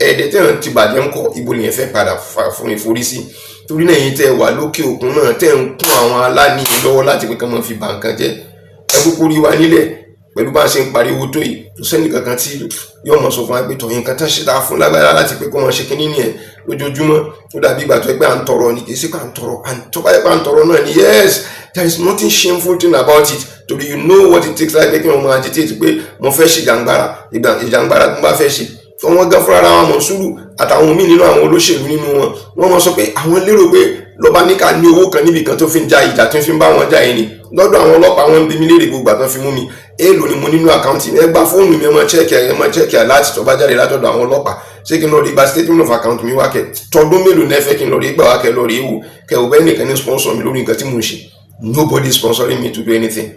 Ẹdẹ tẹ́yàn ti bàjẹ́ ńkọ́, ibo lèyàn fẹ́ padà fún ìforí sí. Torí náà yín tẹ́ wà lókè òkun náà tẹ́ ń kún àwọn aláàní lọ́wọ́ láti pé kí wọ́n fi bà nǹkan jẹ́. Ẹ kúkú rí wa nílẹ̀ pẹ̀lú bá a ṣe ń pariwo tó yìí, tó sẹ́ni kankan tí yóò mọ̀ sọ fún wa pé tọ̀yìn nǹkan tán ṣe dáa fún lágbára láti pé kó wọn ṣe kínní nìyẹn lójoojúmọ́. Ó dàbí ìgbà tó ẹ pé à ń tọrọ ni, kì í sí pé à ń tọrọ, tó bá yẹ pé à ń tọrọ náà ni, yes, there is nothing shameful thing about it. Torí you know what it takes láti pé kí wọ́n máa agitate pé mo fẹ́ ṣe ìjàngbara tó bá fẹ́ ṣe. Wọ́n gan fúnra ara wọn Monsuru àtàwọn míì nínú àwọn olóṣèlú nínú wọn, wọ́n mọ̀ sọ pé àwọn lérò pé lọ́ba ní ká ní owó kan níbi kan tó fi ń ja ìjà tó fi ń bá wọn jà yìí ni. Lọ́dọ̀ àwọn ọlọ́pàá wọn ń bí mi léèrè gbogbo àtọ́ fi mú mi, èèlò ni mo nínú àkáǹtì mi, ẹ gba fóònù mi, ẹ máa chẹ́ẹ̀kì láti tó bá jáde látọ̀dọ̀ àwọn ọlọ́pàá. Ṣé kí n lọ rí gba statement of account mi wá kẹ? Tọdún mélòó ní ẹ fẹ́ kí n lọ rí gbà wá kẹ lọ rí ewu kẹ ò bẹ́ẹ̀ nìkan ní sponsor mi lórí nǹkan tí mò ń ṣe? Nobody sponsoring me to do anything.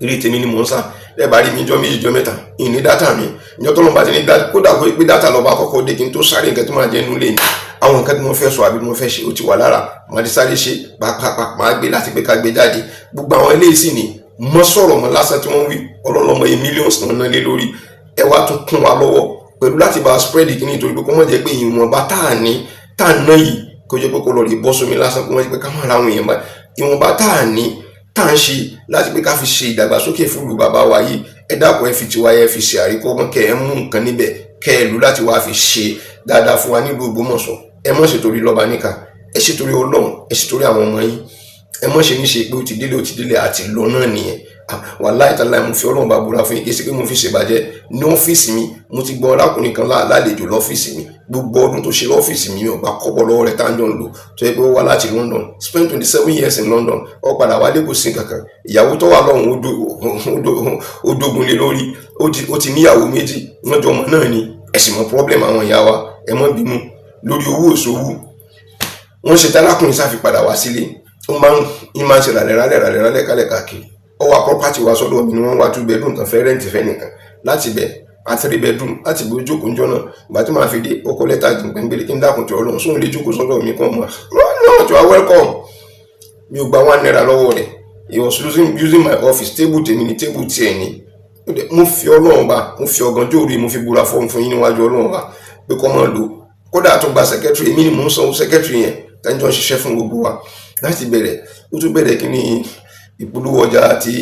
eré tèmi ni mò ń sá lẹ́bàá rí mi jọ méjì jọ mẹ́ta ìní dátà mi ìjọ tó lọ́n bá ti ní dátà kódà kó pé dátà lọ́ba àkọ́kọ́ dé kí n tó sáré nǹkan tó máa jẹ́ nulẹ̀ ni àwọn nǹkan tí mo fẹ́ sọ àbí mo fẹ́ ṣe ó ti wà lára màá ti sáré ṣe pàápàá máa gbé láti pé ká gbé jáde gbogbo àwọn eléyìí sì ni mọ́ sọ̀rọ̀ mọ́ lásán tí wọ́n wí ọlọ́lọ́mọ yìí millions náà ná lé lórí ẹ wá tún kún wa lọ́wọ́ pẹ̀lú láti bá spread kí nítorí pé kó mọ̀ jẹ́ pé ìwọ̀nba tá à ń ná yìí kó jẹ́ pé kó lọ rí bọ́ sómi lásán kó mọ̀ jẹ́ pé ká má ra àwọn èèyàn bá ìwọ̀nba tá à ń ṣe láti pé ká fi ṣe ìdàgbàsókè fún ìlú bàbá wa yìí ẹ dákun ẹ fi tiwa ẹ fi ṣe àríkọ́gbọ́n kẹ ẹ mú nǹkan níbẹ̀ kẹ ẹ lù láti wá fi ṣe dáadáa fún wa nílùú Ògbómọ̀ṣọ́ ẹ mọ̀ ṣe torí lọ́ba níkà ẹ ṣe torí Ọlọ́run ẹ ṣe torí àwọn ọmọ yín ẹ mọ̀ ṣe ní ṣe pé ó ti délé àti lọ náà nìyẹn wàláhì tàláhì mo fi Ọlọ́run bá búra fún yín kí ẹ ṣe pé mo fi ṣèbàjẹ́ ní ọ́fíìsì mi mo ti gbọ́ ọlákùnrin kan lálejò lọ́fíìsì mi gbogbo ọdún tó ṣe lọ́fíìsì mi ò bá kọ́bọ̀ lọ́wọ́ rẹ̀ tá à ń jọ ń lò tó yẹ pé ó wá láti London spent 27 years in London ó padà wálé kò sí kankan ìyàwó tó wà lọ́hùn ó dógun lé lórí ó ti níyàwó méjì wọ́n jọ ọmọ náà ni ẹ̀sìn mọ́ problem àwọn ìyá wa ẹ mọ́ bínú lórí owó òṣòwò wọ́n ṣe tálákùnrin sáfi padà wá sílé ó máa ń ṣe ràlẹ̀ kálẹ̀ káàkiri ọwọ́ property wa sọ́dọ̀ mi ni wọ́n wá 2 bedroom tán fẹ́ rẹ́ǹtì fẹ́ nìkan láti bẹ̀ a 3 bedroom láti bó jókòó njọ́ náà ìgbà tí màá fi dé ọkọ̀ lẹ́tà gbẹ̀ngbẹ̀lẹ̀ kí n dákun tí Ọlọ́run sóhun lè jókòó sọ́dọ̀ mi kàn mọ́ no you are welcome mi ò gba 1 naira lọ́wọ́ rẹ̀ he was using my office table tèmi ni table tiẹ̀ ni mo fi Ọlọ́run bá mo fi ọ̀gànjọ́ orí mo fi búra fún yín níwájú Ọlọ́run bá pé kọ́ máa lò kódà tó gba secretary èmi ni mò ń sanwó secretary yẹn tẹ́jọ́ ń ṣiṣẹ́ fún gbogbo wa láti bẹ̀rẹ̀ ó tún bẹ̀rẹ̀ kí ni ìpolówó ọjà àti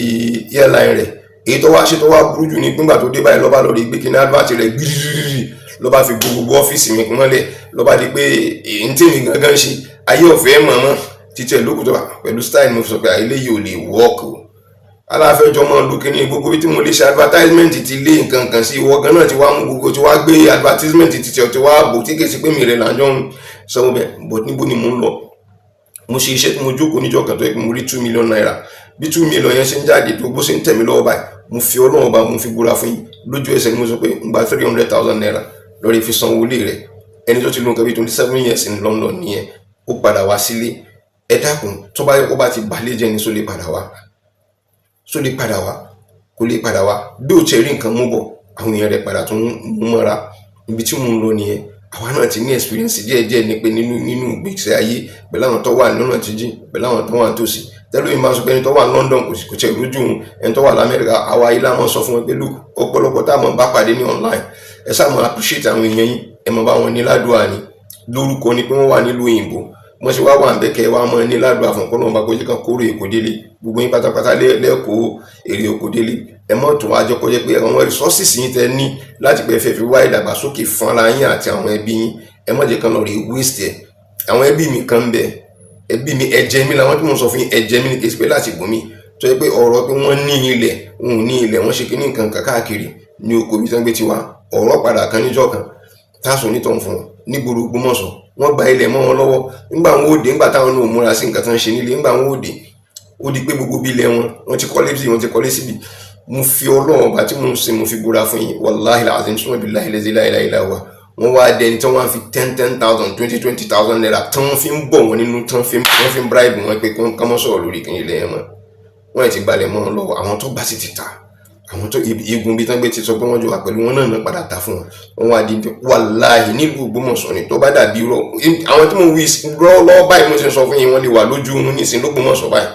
airline rẹ̀ èyí tó wá ṣe tó wá burú jù ní gbígbà tó dé báyìí lọ́ba lórí gbé kí ní advert rẹ̀ gbìrìrì lọ́ba fi gbogbo ọ́fíìsì mi kúnlẹ̀ lọ́ba di pé èyí tí mi gangan ṣe ayé ọ̀fẹ́ mọ̀mọ́ títẹ̀ lókùtọ̀ pẹ̀lú style mo sọ pé ilé yìí ò lè work o aláfẹ́jọ́ mọ́ lókè ní gbogbo tí mo lè ṣe advertisement ti lé nǹkan kan sí ìwọ gan náà ti wá mú gbogbo tí wá gbé advertisement ti tẹ̀ tí wá bò tí kèsì pé mi rẹ̀ làjọ ń sanwó bẹ̀ bọ̀ níbo ni mo ń lọ mo ṣe iṣẹ́ tí mo jókòó níjọ́ kan tó yẹ kí mo rí 2 million naira bí 2 million yẹn ṣe ń jáde tó bó ṣe ń tẹ̀mí lọ́wọ́ báyìí mo fi Ọlọ́run bá mo fi búra fún yín lójú ẹsẹ̀ ni mo sọ pé n gba 300,000 naira lórí fi san owó lé rẹ̀ ẹni tó ti lóun kan bí 27 years in London nìyẹn ó padà wá sílé ẹ dákun tó bá yẹ kó bá ti balẹ̀ jẹ́ ni só lè padà wá kó lè padà wá bí ó ti rí nǹkan mú bọ̀ àwọn èèyàn rẹ̀ padà tún mú mọ́ra ibi tí mo ń lọ nìyẹn àwa náà ti ní experience díẹ̀díẹ̀ ní pé nínú ìgbésí ayé pẹ̀lú àwọn tó wà lọ́nà jíjìn pẹ̀lú àwọn tó wà nítòsí tẹ́lú ìmọ̀ sọ pé ẹni tó wà London kò tẹ̀ lójú ẹni tó wà l'Amẹ́ríkà àwa ilé àmọ́ sọ fún wọn pé ọ̀pọ̀lọpọ̀ tá a mọ̀ bá pàdé ní online ẹ sáà mọ̀ appreciate àwọn èèyàn yín ẹ mọ̀ bá wọn ní ládùúà ni lórúkọ ni pé wọ́n wà nílùú òyìnbó wọ́n ṣe wá wà ń bẹ̀kẹ́ wá mọ́ ní ládùúà fún kọ́nà ọba kọjá kan kórè èkó délé gbogbo yín pátápátá lẹ́ẹ̀kọ́ èrè òkò délé ẹ mọ̀ tó wájọ kọjá pé àwọn resources yín tẹ ní láti pẹ́ fẹ́ fi wá ìdàgbàsókè fún ara yín àti àwọn ẹbí yín ẹ mọ̀ jẹ́ kan lọ rí waste ẹ̀ àwọn ẹbí mi kan ń bẹ ẹbí mi ẹ̀jẹ̀ mi làwọn tí mo sọ fún yín ẹ̀jẹ̀ mi ní kí n pé láti bùnmi tó yẹ pé ọ̀rọ̀ pé wọ́n ní ilẹ̀ wọn ò ní ilẹ̀ wọ́n ṣe kíní nǹkan káàkiri ní oko bí sẹ́ńgbé tiwa ọ̀rọ̀ padà kan níjọ́ kan táàsùn onítàn fún wọn nígboro Ògbómọ̀ṣọ́ wọ́n gba ilẹ̀ mọ́ wọn lọ́wọ́ nígbà wọn ó dé nígbà táwọn náà múra sí nǹkan tó ń ṣe nílé nígbà wọn ó dé ó di pé gbogbo bí ilẹ̀ wọn ti kọ́lé síbi mo fi Ọlọ́run ọba tí mo ń sin mo fi búra fún yín wàláhì làzim summa billahi la ilaha illa huwa wọ́n wá dẹni tí wọ́n fi 10,000 20,000 naira tí wọ́n fi ń bọ̀ wọn nínú tí wọ́n fi ń bribe wọn pé kí wọ́n mọ́ sọ̀rọ̀ lórí kìnìún ilẹ̀ yẹn mọ́ wọ́n ti gbalẹ̀ mọ́ wọn lọ́wọ́ àwọn tó bá sì ti ta àwọn tó igun bí tán gbé ti sọ pé wọ́n jọ wà pẹ̀lú wọn náà padà ta fún wọn wọ́n wá di wàláhì nílùú Ògbómọ̀ṣọ́ ni tó bá dàbí rọ àwọn tí mo wí lọ́wọ́ báyìí mo ti sọ fún yín wọ́n lè wà lójú wọn nísìn l'Ógbómọ̀ṣọ́ báyìí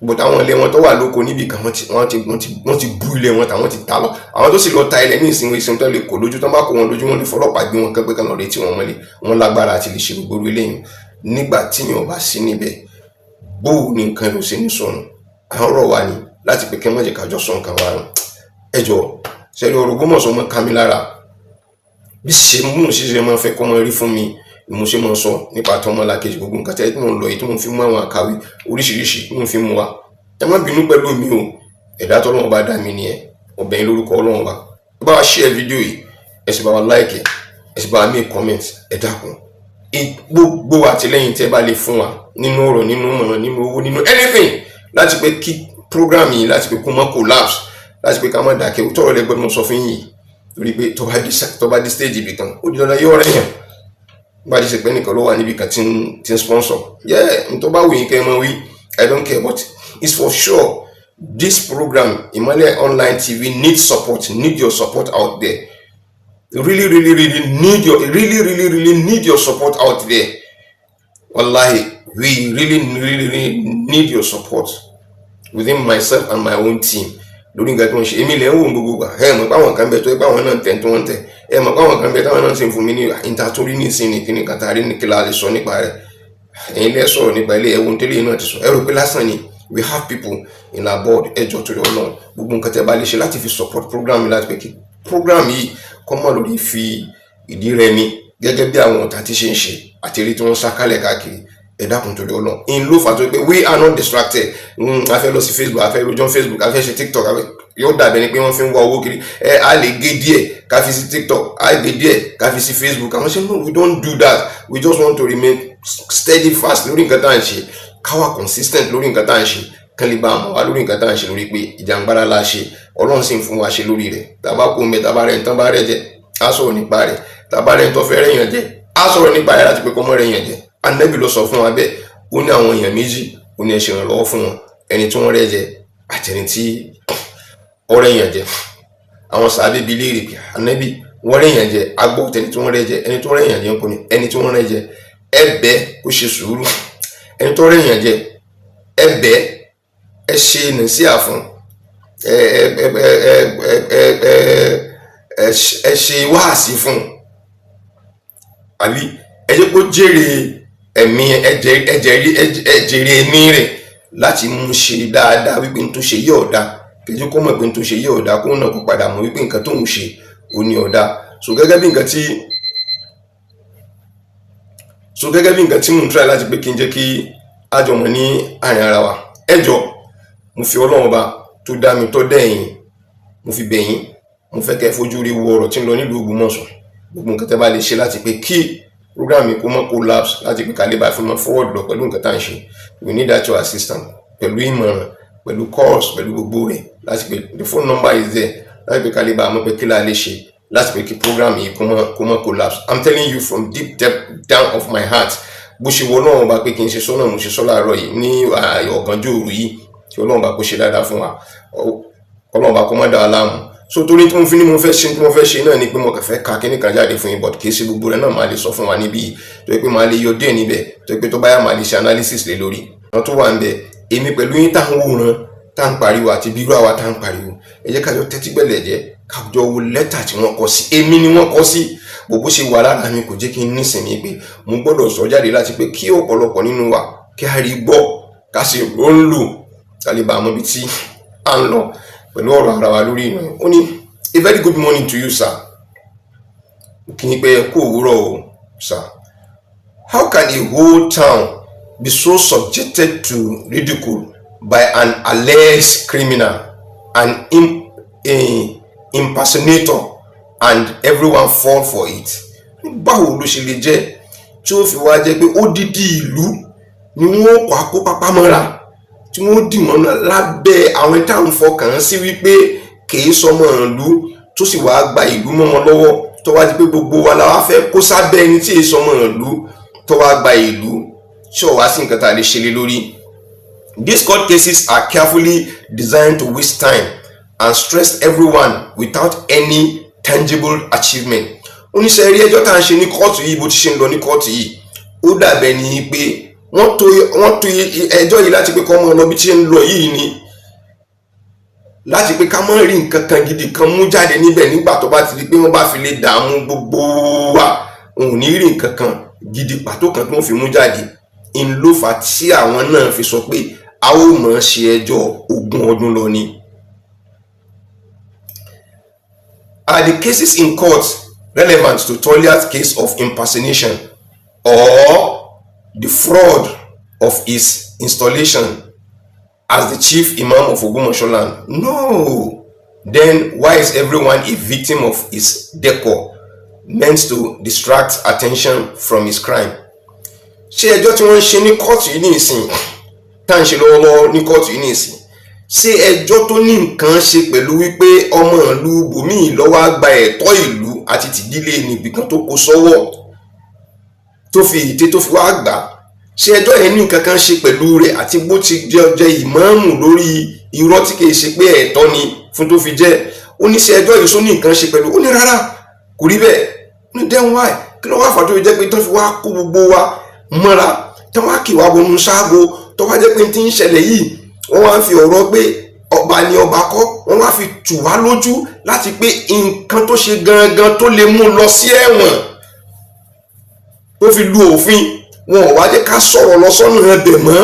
bó táwọn ilé wọn tó wà lóko níbi kan wọ́n ti bú ilé wọn táwọn ti ta lọ àwọn tó sì lọ ta ilẹ̀ ní ìsìn tó lè kó lójú tó bá kó wọn lójú wọn lè fọlọ́pàá gbé wọn kẹ́pẹ́ kan lọ retí wọn mọ́lẹ̀ wọn lágbára àti lè ṣe gbogbo eléyìí nígbà tí yàn bá sí níbẹ̀ bóò ní nǹkan ló ṣe ní sọnù àwọn ọ̀rọ̀ wa ni láti pé kẹ́ mọ́ jẹ́ kájọ sọ nǹkan wa rùn ẹjọ́ sẹ́rí ọ̀rọ̀ Ògbómọ̀ṣọ́ mọ́ ká mi lára bí ṣe mú ṣiṣẹ́ máa fẹ́ kọ́ mọ́ rí fún mi mo ṣe máa sọ nípa tọmọlàkejì gbogbo nǹkan tí mo ń lọ yìí tí mo fi mú àwọn àkàwé oríṣiríṣi tí mo fi mú wa ẹ má bínú pẹ̀lú mi o ẹ̀dá tọ́lọ́run bá dá mi nìyẹn ọbẹ̀yìn lórúkọ Ọlọ́run bá ẹ bá wa share fídíò yìí ẹ sì bá wa like ẹ sì bá wa make comment ẹ dákun gbogbo àtìlẹ́yìn tí ẹ bá lè fún wa nínú ọ̀rọ̀ nínú mọ̀ràn nínú owó nínú anything láti pé kí program yìí láti pé kó mọ́ collapse láti pé ká má dákẹ́ òtọ́rọ̀ lẹ́gbẹ́ mo sọ fún yìí torí pé tó bá di stage ibì kan ó di dandan yóò rẹ̀ yàn bá di sèpẹ́ nìkan ló wà níbi kan tí ń sponsor n tó bá wù yín kẹ́ ẹ mọ́ wí I don't care but it's for sure This program, Imole Online TV, needs support. Need your support out there. Really need your support out there. Wallahi, we really need your support within myself and my own team. Lórí nǹkan tó ń ṣe èmi lè ń wò gbogbo gbà mọ̀ pé àwọn kan bẹ tó ẹ pé àwọn náà tẹ̀ tó ń tẹ̀ mọ̀ pé àwọn kan bẹ táwọn náà ṣe ń fún mi ní ìtàtórí ní ìsinmi kíní kàtàrí ní kíla lè sọ nípa rẹ̀ ẹ̀yin lẹ́ sọ̀rọ̀ nípa ilé ẹ̀wọ̀n tẹ́lẹ̀ náà ti sọ ẹ rò pé lásán ni. We have people in our board ẹjọ́ tó lọ náà gbogbo nǹkan tẹ́ bá lè ṣe láti fi support program láti pé kí program yìí kọ́ mọ́ lórí fi ìdí rẹmi gẹ́gẹ́ bí àwọn ọ̀tá tí ṣe ń ṣe àti eré tí wọ́n ń sá kálẹ̀ káàkiri ẹ dákun tó lọ náà in ló fà tó pé we are not distracted. A fẹ́ lọ sí Facebook, a fẹ́ rojọ́ Facebook, a fẹ́ ṣe TikTok, yóò dàbẹ̀ ni pé wọ́n fi ń wá owó kiri a lè gé díẹ̀ ká fi sí TikTok, a lè gé díẹ̀ ká fi sí Facebook. Àwọn ṣe no, we don't do that. We just want to remain steady fast lórí nǹkan tá à ń ṣe, káwà consistent lórí nǹkan tá à ń ṣe, kán lè bá àmọ́ wá lórí nǹkan tá à ń ṣe lórí pé ìjàngbára la ṣe Ọlọ́run sì ń fún wa ṣe lórí rẹ̀. Tàbá kó mẹ́ tàbá rẹ̀ ń tán bá rẹ̀ jẹ́ á sọ̀rọ̀ nípa rẹ̀, tàbá rẹ̀ ń tọ́ fẹ́ rẹ̀ yàn jẹ́ á sọ̀rọ̀ nípa rẹ̀ láti pé kọ́mọ́ rẹ̀ yàn jẹ́. Ànábì ló sọ fún wa bẹ́ẹ̀, ó ní àwọn èèyàn méjì ó ní ẹ ṣe ìrànlọ́wọ́ fún wọn, ẹni tí wọ́n rẹ̀ jẹ àti ẹni tí ọ̀rẹ́ yàn jẹ. Àwọn sàábé bi léèrè pé Ànábì wọ́n rẹ̀ yàn jẹ agbó tẹni tí wọ́n rẹ̀ jẹ, ẹni tó rẹ̀ yàn jẹ ń kò ní ẹni tí wọ́n rẹ̀ jẹ ẹ̀bẹ̀ kó ṣe sùúrù, ẹni tó rẹ̀ yàn jẹ ẹ̀bẹ̀ ẹ ṣe nàṣíà fún ẹ ṣe wáàsí fún àbí ẹ jẹ́ kó jèrè ẹ̀mí ẹ̀jẹ̀rẹ̀ ẹ̀mí rẹ̀ láti mú ṣe dáadáa wípé n tó ṣe yí ọ̀dà kejì kó mọ̀ pé n tó ṣe yí ọ̀dà kó náà kó padà mọ̀ wípé nǹkan tó ń ṣe ò ní ọ̀dà. So gẹ́gẹ́ bí nǹkan tí mò ń try láti pé kí n jẹ́ kí àjọmọ̀ ní àárín ara wa. Ẹjọ́ mo fi Ọlọ́run Ọba tó dá mi tó dẹ̀yìn mo fi bẹ̀yìn, mo fẹ́ kẹ́ fojú rí wo ọ̀rọ̀ tí ń lọ nílùú Ògbómọ̀ṣọ́. Gbogbo nǹkan tẹ́ bá lè ṣe láti pé kí program yìí kó mọ́ collapse láti pé kálíbà fi mọ́ forward lọ pẹ̀lú nǹkan tá à ń ṣe. We need that your assistance pẹ̀lú ìmọ̀ràn pẹ̀lú calls pẹ̀lú gbogbo rẹ̀ láti pé the phone number is there láti pé kálíbà mọ́ pé kí la lè ṣe láti pé kí program yìí kó mọ́ collapse. I'm telling you from deep depth down of my heart bó ṣe wọ Ọlọ́run bá pé kí n ṣe sọ́nà mo ṣe sọ́ láàárọ̀ yìí ní ọ̀gànjọ́ òru yìí tí Ọlọ́run bá kó ṣe dáadáa fún wa, Ọlọ́run bá kó má dá wa láàmú. So torí tí mo fi ní mo fẹ́ ṣe náà ni pé mo kàn fẹ́ ka kíní kan jáde fún yín but kì í ṣe gbogbo rẹ̀ náà máa lè sọ fún wa níbí tó yẹ pé máa lè yọ díẹ̀ níbẹ̀ tó yẹ pé tó bá yá máa lè ṣe analysis lé lórí wọn tó wà ń bẹ. Èmi pẹ̀lú yín tá à ń wòran tá à ń pariwo àti bírú àwa tá à ń pariwo ẹ jẹ́ ká jọ tẹ́tí gbẹ̀lẹ̀ jẹ́ ká jọ wo lẹ́tà tí wọ́n kọ sí èmi ni wọ́n kọ sí. Gbogbo ṣe wà lára mi kò jẹ́ kí n nísìnyí pé mo gbọ́dọ̀ sọ jáde láti pé kí ọ̀pọ̀lọpọ̀ nínú wa kí a rí gbọ́ ká sì rò ń lò ká lè bá àmọ́ ibi tí à ń lọ pẹ̀lú ọ̀rọ̀ ara wa lórí ìrìn. Ó ní a very good morning to you, sir. Kí ni pé kú òwúrọ̀ o, sir. How can a whole town be so subjected to ridicule by an alleged criminal, an impersonator, and everyone fall for it? Báwo ló ṣe lè jẹ́ tí ó fi wá jẹ́ pé odidi ìlú ni wọ́n kọ́ àkó pápá mọ́ra tí wọ́n dì wọ́n lábẹ́ àwọn táwọn fọkàn sí wípé kìí sọmọ ìlú tó sì wá gba ìlú mọ́ wọn lọ́wọ́ tó wá di pé gbogbo wa la wá fẹ́ kó sábẹ́ ẹni tí èso sọmọ ìlú tó wá gba ìlú tí ò wá sí nǹkan tá a lè ṣe lé lórí. These court cases are carefully designed to waste time and stress everyone without any tangible achievement. Oníṣẹ́ rí ẹjọ́ tá à ń ṣe ní kóòtù yìí bó ti ṣe ń lọ ní kóòtù yìí ó dàbẹ̀ ni pé wọ́n to ẹjọ́ yìí láti pé kọ́ ọmọ ọlọ́bí tí ń lọ yìí ni láti pé ká mọ́ rí nǹkan kan gidi kan mú jáde níbẹ̀ nígbà tó bá ti di pé wọ́n bá fi lè dààmú gbogbo wa òun ní rí nǹkan kan gidi pàtó kan tó ń fi mú jáde. In ló fà tí àwọn náà fi sọ pé a ó mọ̀ ṣe ẹjọ́ 20 ọdún lọ ni. Are the cases in court relevant to Toliat's case of impersonation or the fraud of his installation as the chief imam of Ogbomoso land? No. Then why is everyone a victim of his decor meant to distract attention from his crime? Ṣé ẹjọ́ tí wọ́n ń ṣe ní kóòtù yìí ní ìsìn tá ń ṣe lọ́wọ́lọ́wọ́ ní kóòtù yìí ní ìsìn ṣé ẹjọ́ tó ní nǹkan ṣe pẹ̀lú wípé ọmọ ìlú bòmíì ló wá gba ẹ̀tọ́ ìlú àti tìdílé nìbìkan tó kó sọ́wọ́ tó fi ìdè tó fi wá gbà ṣé ẹjọ́ yẹn ní nǹkan kan ṣe pẹ̀lú rẹ̀ àti bó ti jẹ́ ìmáàmù lórí irọ́ tí kìí ṣe pé ẹ̀tọ́ ni fún tó fi jẹ́. Ó ní ṣé ẹjọ́ yìí só ní nǹkan ṣe pẹ̀lú, ó ní rárá kò rí bẹ́ẹ̀. Ó ní then why kí ló wá fà tó fi jẹ́ pé tó fi wá kó gbogbo wa mọ́ra tó wá kì wá wọnú ṣáàgó tó wá jẹ́ pé tí ń ṣẹlẹ̀ yìí wọ́n wá fi ọ̀rọ̀ pé ọba ni ọba kọ́ wọ́n wá fi tù wá lójú láti pé nǹkan tó ṣe gangan tó lè mú lọ sí ẹ̀wọ̀n tó fi lu òfin wọn ò wá jẹ́ ká sọ̀rọ̀ lọ sọ́nà ẹbẹ̀ mọ́.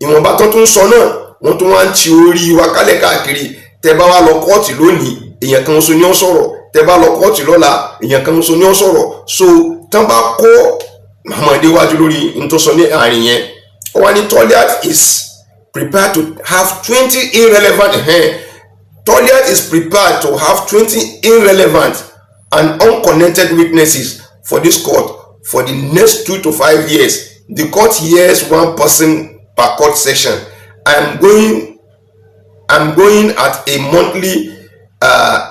Ìwọ̀nba tó tún sọ náà wọ́n tún wá ń ti orí wa kálẹ̀ káàkiri. Tẹ́ bá wá lọ kóòtù lónìí èèyàn kan ṣoṣo ni ó sọ̀rọ̀, tẹ́ bá lọ kóòtù lọ́la èèyàn kan ṣoṣo ni ó sọ̀rọ̀. So tán bá kó Muhammad wájú lórí n tó sọ ní àárín yẹn, ó wá ní Toliat is prepared to have 20 irrelevant Toliat is prepared to have 20 irrelevant and unconnected witnesses for this court for the next 2 to 5 years. The court hears one person per court session. I'm going at a monthly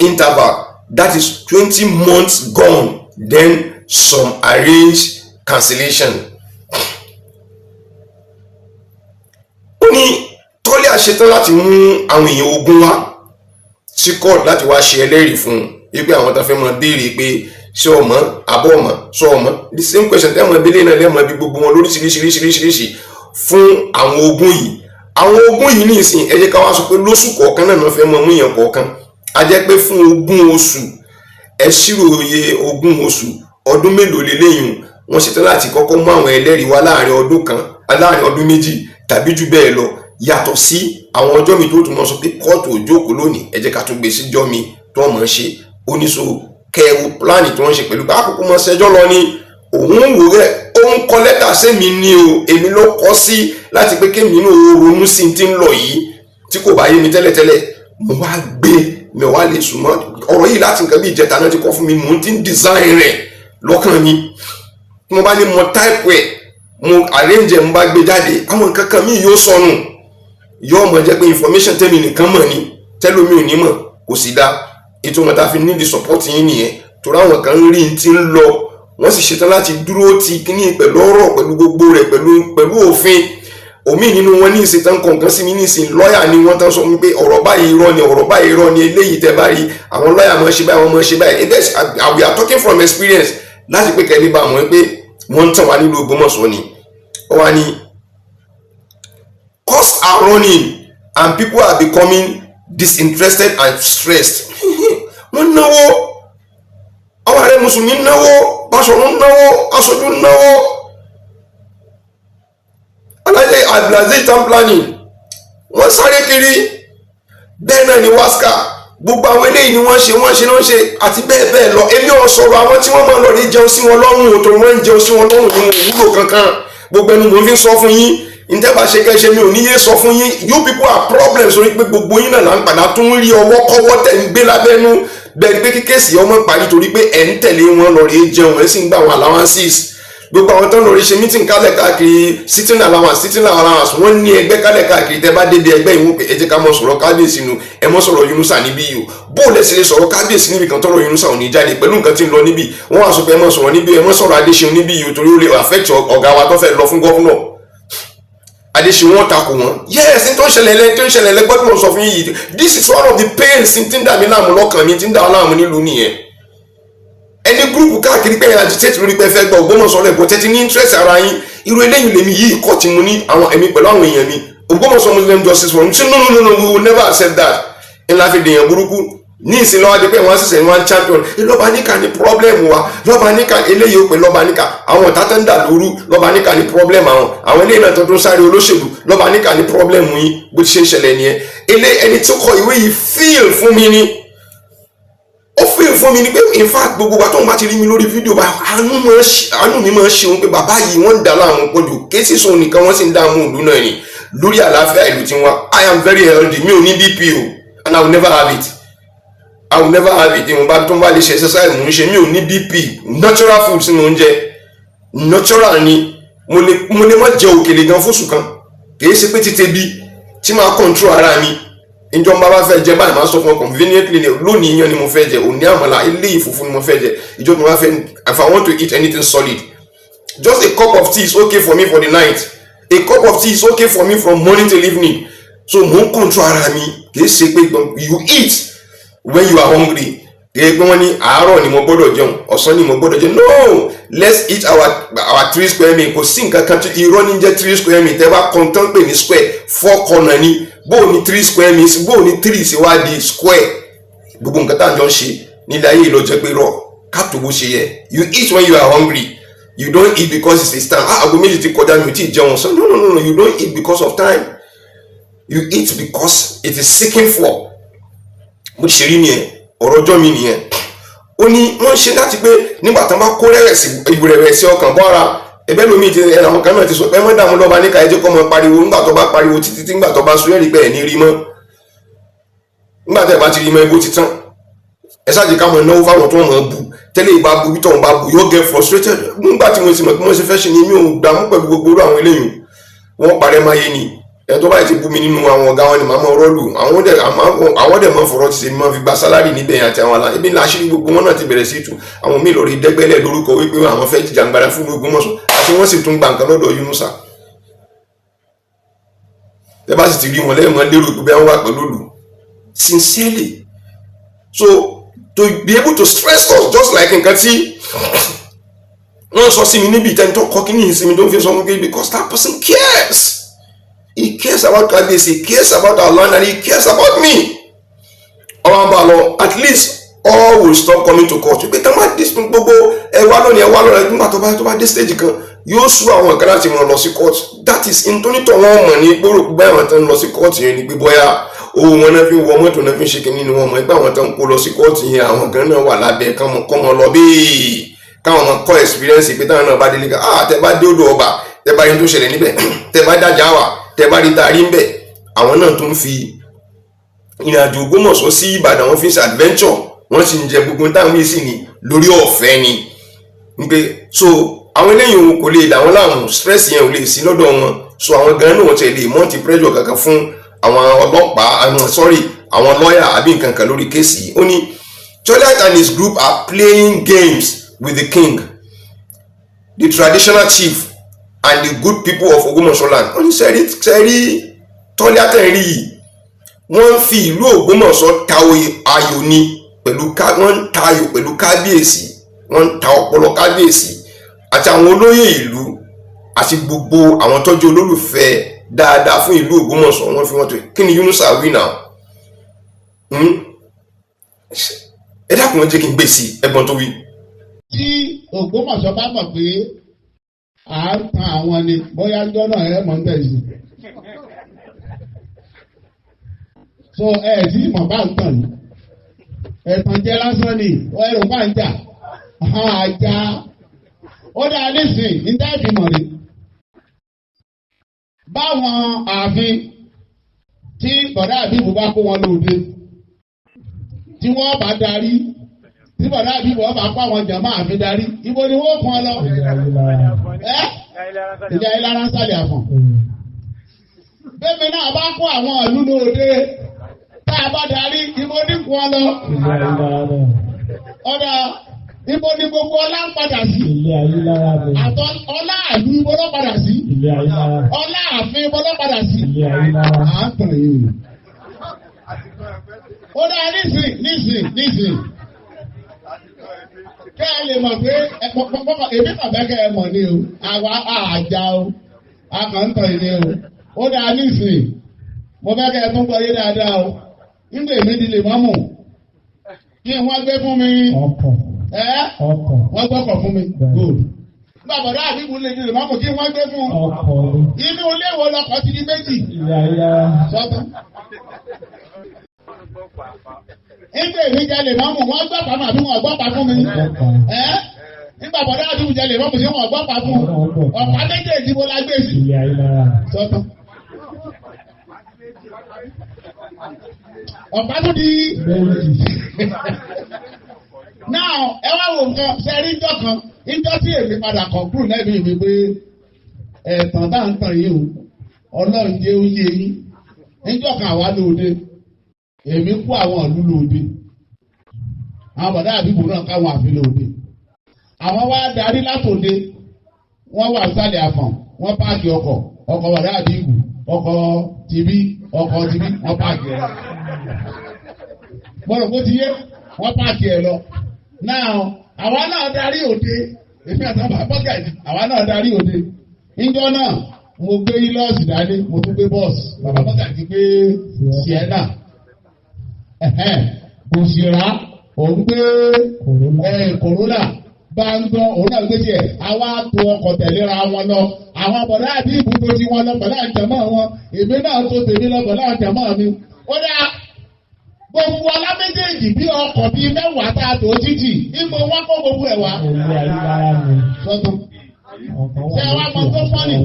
interval. That is 20 months gone. Then some arrange cancellation. Ó ní Toliat ṣetán láti mú àwọn èèyàn ogun wá sí court láti wá ṣe ẹlẹ́rìí fún wípé àwọn tó fẹ́ mọ béèrè pé ṣé ọmọ àbọ̀ ọmọ sọ ọmọ the same question tẹ́ mọ abẹ́lé náà lẹ́mọ̀ bí gbogbo wọn lóríṣiríṣiríṣiríṣi fún àwọn ogun yìí. Àwọn ogun yìí ní ìsìn ẹ jẹ́ ká wá sọ pé lóṣù kọ̀ọ̀kan náà fẹ́ mọ mú èèyàn kọ̀ọ̀kan. A jẹ́ pé fún ogún oṣù ẹ ṣírò iye ogún oṣù ọdún mélòó lélẹ́yìn wọ́n ṣetán láti kọ́kọ́ mú àwọn ẹlẹ́rìí wá láàrin ọdún kan láàrin ọdún méjì tàbí jù bẹ́ẹ̀ lọ, yàtọ̀ sí àwọn ọjọ́ mi tó tún mọ́ sọ pé kóòtù ò jókòó lónìí ẹ jẹ́ ká tún gbé síjọ́ mi tó mọ̀ ṣe. Oníṣò kẹwò pláàni tí wọ́n ṣe pẹ̀lú àkókò mọ́ ṣẹjọ́ lọ ní òun wò rẹ̀ ó ń kọ lẹ́tà sẹ́mi ni o èmi ló kọ sí láti pé kémi inú ronú sí ti ń lọ yìí tí kò bá yé mi tẹ́lẹ̀tẹ́lẹ̀ mo wá gbé mi wá lè súnmọ́ ọ̀rọ̀ yìí láti nǹkan bí ìjẹta náà ti kọ́ fún mi mò ń ti ń design rẹ̀ lọ́kàn mi. Mo bá ní mo type ẹ̀ mo arrange ẹ̀ mo bá gbé jáde àwọn nǹkan kan mi yóò sọnù yóò mọ̀ jẹ́ pé information tẹ́mi nìkan mọ̀ ni tẹ́lómi ò ní mọ̀ kò sì dá. Ètò wọn ta fi ní the support yín nìyẹn torí àwọn kan rí ti ń lọ wọ́n sì ṣetán láti dúró ti kíní pẹ̀lú ọ̀rọ̀ pẹ̀lú gbogbo rẹ̀ pẹ̀lú òfin. Omi nínú wọn ní ìsìn kọ̀ọ̀kan sí mi ní ìsìn lọ́ọ̀yà ni wọ́n tán sọ wípé ọ̀rọ̀ báyìí irọ́ ni ọ̀rọ̀ báyìí irọ́ ni eléyìí tẹ́ bá rí àwọn lọ́ọ̀yà máa ṣe báyìí wọ́n máa ṣe báyìí. We are talking from experience láti pé kẹ́lí bá wọn pé wọ́n ń tàn wá nílùú Ògbómọ̀ṣọ́ ni. Ó wá ní costs are running and people are becoming disinterested and stressed. Wọ́n náwó àwọn ààrẹ mùsùlùmí náwó Báṣọ̀run náwó aṣojú náwó alájẹ Abdulaziz town planning wọ́n sáré kiri bẹ́ẹ̀ náà ni Waska gbogbo àwọn eléyìí ni wọ́n ṣe àti bẹ́ẹ̀ bẹ́ẹ̀ lọ. Èmi ò sọ̀rọ̀ àwọn tí wọ́n máa lọ rí jẹun sí wọn lọ́rùn òtò wọ́n ń jẹun sí wọn lọ́rùn ní òwúlò kankan gbogbo ẹnu mò ń fi sọ fún yín ìjẹba ṣe kẹṣẹ mi ò ní yé sọ fún yín. You people are problems orí pé gbogbo yín náà là ń padà tún rí ọwọ́ kọ́wọ́ tẹ̀ ń gbé lábẹ́nú bẹ́ẹ̀ pé kíkẹ́sì ọmọ parí torí pé ẹ̀ ń tẹ̀lé wọn lọ rí jẹun ẹ̀ sì ń gbà wọn allowances. Gbogbo àwọn tó ń lọ rí ṣe meeting kálẹ̀ káàkiri sitting allowance wọ́n ní ẹgbẹ́ kálẹ̀ káàkiri tẹ́ bá débi ẹgbẹ́ ìwọ̀n pé ẹ jẹ́ ká mọ̀ sọ̀rọ̀ kábíyèsí nu ẹ mọ̀ sọ̀rọ̀ Yunusa níbí yìí o bó o lẹ̀ sì lè sọ̀rọ̀ kábíyèsí níbi kan tọ́rọ̀ Yunusa ò ní jáde pẹ̀lú nǹkan tí ń lọ níbí wọ́n wá sọ pé ẹ mọ̀ sọ̀rọ̀ níbí ẹ mọ̀ sọ̀rọ̀ Adéṣeun níbí yìí o torí ó lè affect ọ̀gá wa tó fẹ́ lọ fún gọ́fúnà Adéṣeun wọn takò wọn. Yes ní tó ń ṣẹlẹ̀ lẹ́gbọ́n tí mo sọ fún yìí this is one of the pains tí ń dà mí láàmú lọ́kàn mi tí ń dà wọ́n láàmú nílùú nìyẹn. Ẹni gúrùpù káàkiri pé ẹ̀yà agitate lórí pé fẹ́ gba Ògbómọ̀ṣọ́ rẹ̀ bọ́ tẹ́tí ní interest ara yín irú eléyìí lèmi yìí kọ́ tí mo ní àwọn ẹ̀mí pẹ̀lú àwọn èèyàn mi Ògbómọ̀ṣọ́ Muslim Justice Forum ṣe no we will never accept that. Ńlá fi dèèyàn burúkú ní ìsìn lọ́wọ́ adé pé wọ́n ṣẹ̀ṣẹ̀ wọ́n champion lọ́ba níkà ní problem wa lọ́ba níkà eléyìí ó pè lọ́ba níkà àwọn ọ̀tá tó ń dà lóru lọ́ba níkà ní problem àwọn eléyìí náà tó tún sáré olóṣèlú lọ́ba níkà ní problem yín bó ti ṣe ń ṣẹlẹ̀ nìyẹn. Ẹni tó kọ ìwé yìí feel fún mi ni ó feel fún mi ni pé in fact gbogbo wa tó ń bá ti rí mi lórí fídíò bá àánú mi máa ń ṣeun pé bàbá yìí wọ́n ń dà láàmú pọ̀jù kéésì sóun nìkan wọ́n sì ń dààmú ìlú náà ni lórí àlàáfíà ìlú tiwọn. I am very healthy mi ò ní BP o and I will never have it. I will never have it. Ìwọ̀nba tó ń bá lè ṣe exercise mò ń ṣe mi ò ní BP natural food sí mò ń jẹ natural ni mo lè má jẹ òkèlè gan fóṣù kan kìí ṣe pé títẹ bí tí máa control ara mi ìjọba bá fẹ́ jẹ báyìí máa sọ fún ọ conveniently lónìí iyán ni mo fẹ́ jẹ òní àmàlà eléyìí funfun ni mo fẹ́ jẹ ìjọba bá fẹ́ if I want to eat anything solid just a cup of tea is okay for me for the night a cup of tea is okay for me from morning till evening so mò ń control ara mi kì í ṣe pé you eat when you are hungry kì í pé wọ́n ní àárọ̀ ni mo gbọ́dọ̀ jẹun ọ̀sán ni mo gbọ́dọ̀ jẹun no let's eat our 3 square meal kò sí nǹkan kan tí irọ́ ní jẹ́ 3 square meal tẹ́ bá kan tán pè ní square 4 corner ni bóò ní 3 square meal bóò ní 3 sí wá di square gbogbo nǹkan tá à ń jọ ń ṣe nílẹ̀ ayé ló jẹ́ pé rọ káàtó bó ṣe yẹ you eat when you are hungry you don't eat because it's time aago méjì ti kọjá mi ò tí ì jẹun so no you don't eat because of time you eat because it is seeking for bó ṣe rí nìyẹn ọ̀rọ̀ ọjọ́ mi nìyẹn ó ní wọ́n ṣe láti pé nígbà tán bá kó ìrẹ̀wẹ̀sì ọkàn bọ́ra ẹgbẹ́ lómi ti àwọn kan náà ti sọ pé mọ́ dààmú lọ́ba ní káyéjọ́ kọ́ mọ́ pariwo nígbà tó bá pariwo títí nígbà tó bá sún ẹ̀rí pé ẹ̀ ní rí mọ́ nígbà tẹ́ ẹ̀ bá ti rí mọ́ ebó ti tán ẹ ṣáàjì ká mọ̀ náwó fáwọn tó mọ̀ bù tẹ́lẹ̀ ìbá bu bí tọ̀hún bá bu yóò get frustrated nígbà tí mo sì mọ̀ pé mo ṣe fẹ́ ṣe ni mi ò dààmú pẹ̀lú gbogbo àwọn eléyìí wọ́n parẹ́ máa yé ni ẹ̀ tó báyìí ti bú mi nínú àwọn ọ̀gá wọn ni màá mọ̀ rọ́ọ̀lù àwọn dẹ̀ mọ̀ fọ̀rọ̀ ti ṣe ni wọ́n fi gba sálárì níbẹ̀ àti àwọn àlà ibi láṣírí gbogbo wọn náà ti bẹ̀rẹ̀ sí tù àwọn míì lórí dẹ́gbẹ́lẹ̀ lórúkọ wípé àwọn fẹ́ jìjàngbara fún Ògbómọ̀ṣọ́ àti wọ́n sì tún gba nǹkan lọ́dọ̀ Yunusa tẹ́ bá sì ti rí wọn lẹ́yìn wọn lérò pé wọ́n wà pẹ̀lú òlù sincerely so to be able to stress us just like nǹkan tí wọ́n sọ sí mi níbi ìtẹ́ni tó kọ́ kí ní ìsinmi tó ń fi sọ wọn pé because that person cares. He cares about Kabiyesi, he cares about our land, and he cares about me. At least all will stop coming to court. Pé tẹ́lẹ̀ this gbogbo ẹwà lónìí nígbà tó bá dé stage kan yóò sú àwọn nǹkan láti wọn lọ sí court. That is nítorítọ̀ wọn mọ̀ ní gbòòrò pé àwọn tó ń lọ sí court yẹn ni pé bóyá owó wọn náà fi wọ mọ́tò náà fi ṣe kí nínú wọn mọ̀ ẹgbẹ́ àwọn tó ń kó lọ sí court yẹn àwọn kan náà wà lábẹ́ kọ́mọ lọ bíi káwọn ọmọ kọ́ experience pé táwọn náà bá délé ká tẹ́ bá dé odò ọba tẹ́ bá yẹn tó ṣẹlẹ̀ níbẹ̀ tẹ́ bá dájà wà tẹ́ bá rí taari ń bẹ̀ àwọn náà tó ń fi ìrìnàjò Ògbómọ̀ṣọ́ sí Ìbàdàn wọn fi ń ṣe adventure wọ́n sì ń jẹ gbogbo táwọn yìí sì ní lórí ọ̀fẹ́ ni wípé so àwọn eléyìí òun kò lè dà wọ́n láàmú stress yẹn ò lè sí lọ́dọ̀ wọn so àwọn gan náà wọ́n ti lè mọ́ntì pressure kankan fún àwọn ọlọ́pàá àwọn lọ́ọ̀yà àbí nǹkan kan lórí kéèsì yìí ó ní Torlight and his group are playing games with the king, the traditional chief, and the good people of Ògbómọ̀ṣọ́ land. Ó ní sẹ́rí Torlight rí yìí wọ́n fi ìlú Ògbómọ̀ṣọ́ ta ayò ni wọ́n ń ta ayò pẹ̀lú kábíyèsí wọ́n ń ta ọpọlọ kábíyèsí àti àwọn olóyè ìlú àti gbogbo àwọn tọ́jú olólùfẹ́ dáadáa fún ìlú Ògbómọ̀ṣọ́ wọ́n fi wọ́n tó kí ni Yunusa wí náà ẹ dákun ẹ jẹ́ kí n gbé sí ẹ̀gbọ́n tó wí. tí Ògbómọ̀ṣọ́ bá mọ̀ pé à ń tan àwọn ni bóyá ń jọ́nà ẹ̀ mọ̀ ń tẹ̀sí. so sí ìmọ̀ bá ń tàn ní ẹ̀tàn jẹ́ lásán ni ẹ̀rọ bá ń jà àjà ó dáa nísìn ní táìpì mọ̀ ni. báwọn ààfin tí bọ̀dá àbíbù bá kó wọn lóde tí wọ́n bá darí tí bọ̀dá àbíbù bá kó àwọn jàmá àfin darí ibo ni wọ́n kàn lọ. ìjà ìlara ń sálẹ̀ àfọ̀n. bẹ́ẹ̀ni náà bá kó àwọn ìlú lóde tá a bá darí ibo ní kàn lọ. ọ̀dà ibo ni gbogbo ọlá ń padà sí. àtọ ọlá àlú ibo ló padà sí. ọlá àfin ibo ló padà sí. à ń tàn yìí. ó dá nísìn. kẹ́ ẹ lè mọ̀ pé èmi kàbẹ́ kẹ́ ẹ mọ̀ ní o àwa àjà o a kàn ń tàn yìí o. ó dá nísìn mo fẹ́ kẹ́ ẹ tún gbọ́ yé dáadáa o. nígbà èmi di lè mọ́mù kí wọ́n gbé fún mi. Wọ́n gbọ́kọ̀ fún mi. Bàbọ̀dá àbíkú lè ní ìrìnàmù kí wọ́n gbé fún. Inú ilé wo lọkọ̀ ti di méjì. Sọ́tọ̀. Nígbà èmi jẹ lè mọ́mù wọ́n gbọ́pàá mà bí wọ́n gbọ́pàá fún mi. Nígbà bọ̀dá àbíkú jẹ lè mọ́mù sí wọ́n gbọ́pàá fún. Ọ̀pá méjèèjì wo la gbé sí. Sọ́tọ̀. Ọ̀pá tó di. Now, ẹ wá wo nǹkan sẹ́rí ìjọ kan ìjọ tí èmi padà kọ̀ọ̀kúrò lẹ́bi mi pé ẹ̀tàn bá ń tàn yìí o Ọlọ́run jẹ́ ó yé yín ìjọ kan àwa lóde èmi kó àwọn ìlú lóde àwọn bọ̀dá àbíkú náà káwọn àfi lóde àwọn wá darí látòde wọ́n wà sálẹ̀ àfọ̀n wọ́n páàkì ọkọ̀ bọ̀dá àbíkú ọkọ̀ tìbí wọ́n páàkì ẹ̀ gbọ́dọ̀ bó ti yé wọ́n páàkì ẹ̀ lọ. náà àwa náà darí òde èmi àtàwọn bọ́gàdì àwa náà darí òde níjọ́ náà mo gbé ilọ́ọ̀sì dání mo tún gbé bọ́ọ̀sì bàbá bọ́gàdì gbé sienna kò sì rà òun gbé Corolla bá ń gbọ́ òun náà gbé tiẹ̀ àwa tó ọkọ̀ tẹ̀léra wọn lọ àwọn bọ̀dá àbí ibùdó tí wọ́n lọ pẹ̀lú àjẹmọ́ wọn èmi náà tó tèmi lọ pẹ̀lú àjẹmọ́ mi. ó dá gbogbo aláméjèèjì bí ọkọ̀ bíi mẹ́wàá tá a tó títì ìgbò wọn kó gbogbo ẹ̀ wá. sọ́tún ṣé wàá mọ tó fọ́nì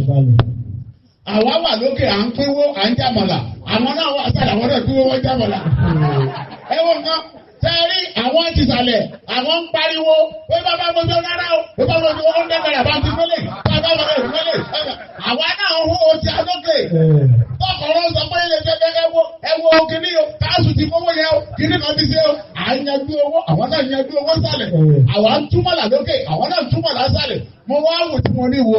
àwa wà lókè à ń pínwó à ń jàmọ̀là àwọn náà wà sálà àwọn náà pínwó wọ́n jàmọ̀là. ẹ wọ́n kan sẹ́rí àwọn ti sàlẹ̀ àwọn ń pariwo pé bàbá gbogbo náírà o pé bàbá gbogbo ó ń dẹ́gbẹ̀rẹ̀ bá ti mọ́lẹ̀ bàbá gbogbo ìmọ́lẹ̀ àwa náà ń hó ojú alókè tọkọ̀rọ̀ sọ pé ilé jẹ́ ẹwọ kìíní o káàsù ti fowó yẹ o kìíní kan ti ṣe o à ń yanjú owó àwọn náà ń yanjú owó sàlẹ̀ àwa ń túmọ̀là lókè àwọn náà ń túmọ̀là sàlẹ̀ mo wá wò tí mo ní wo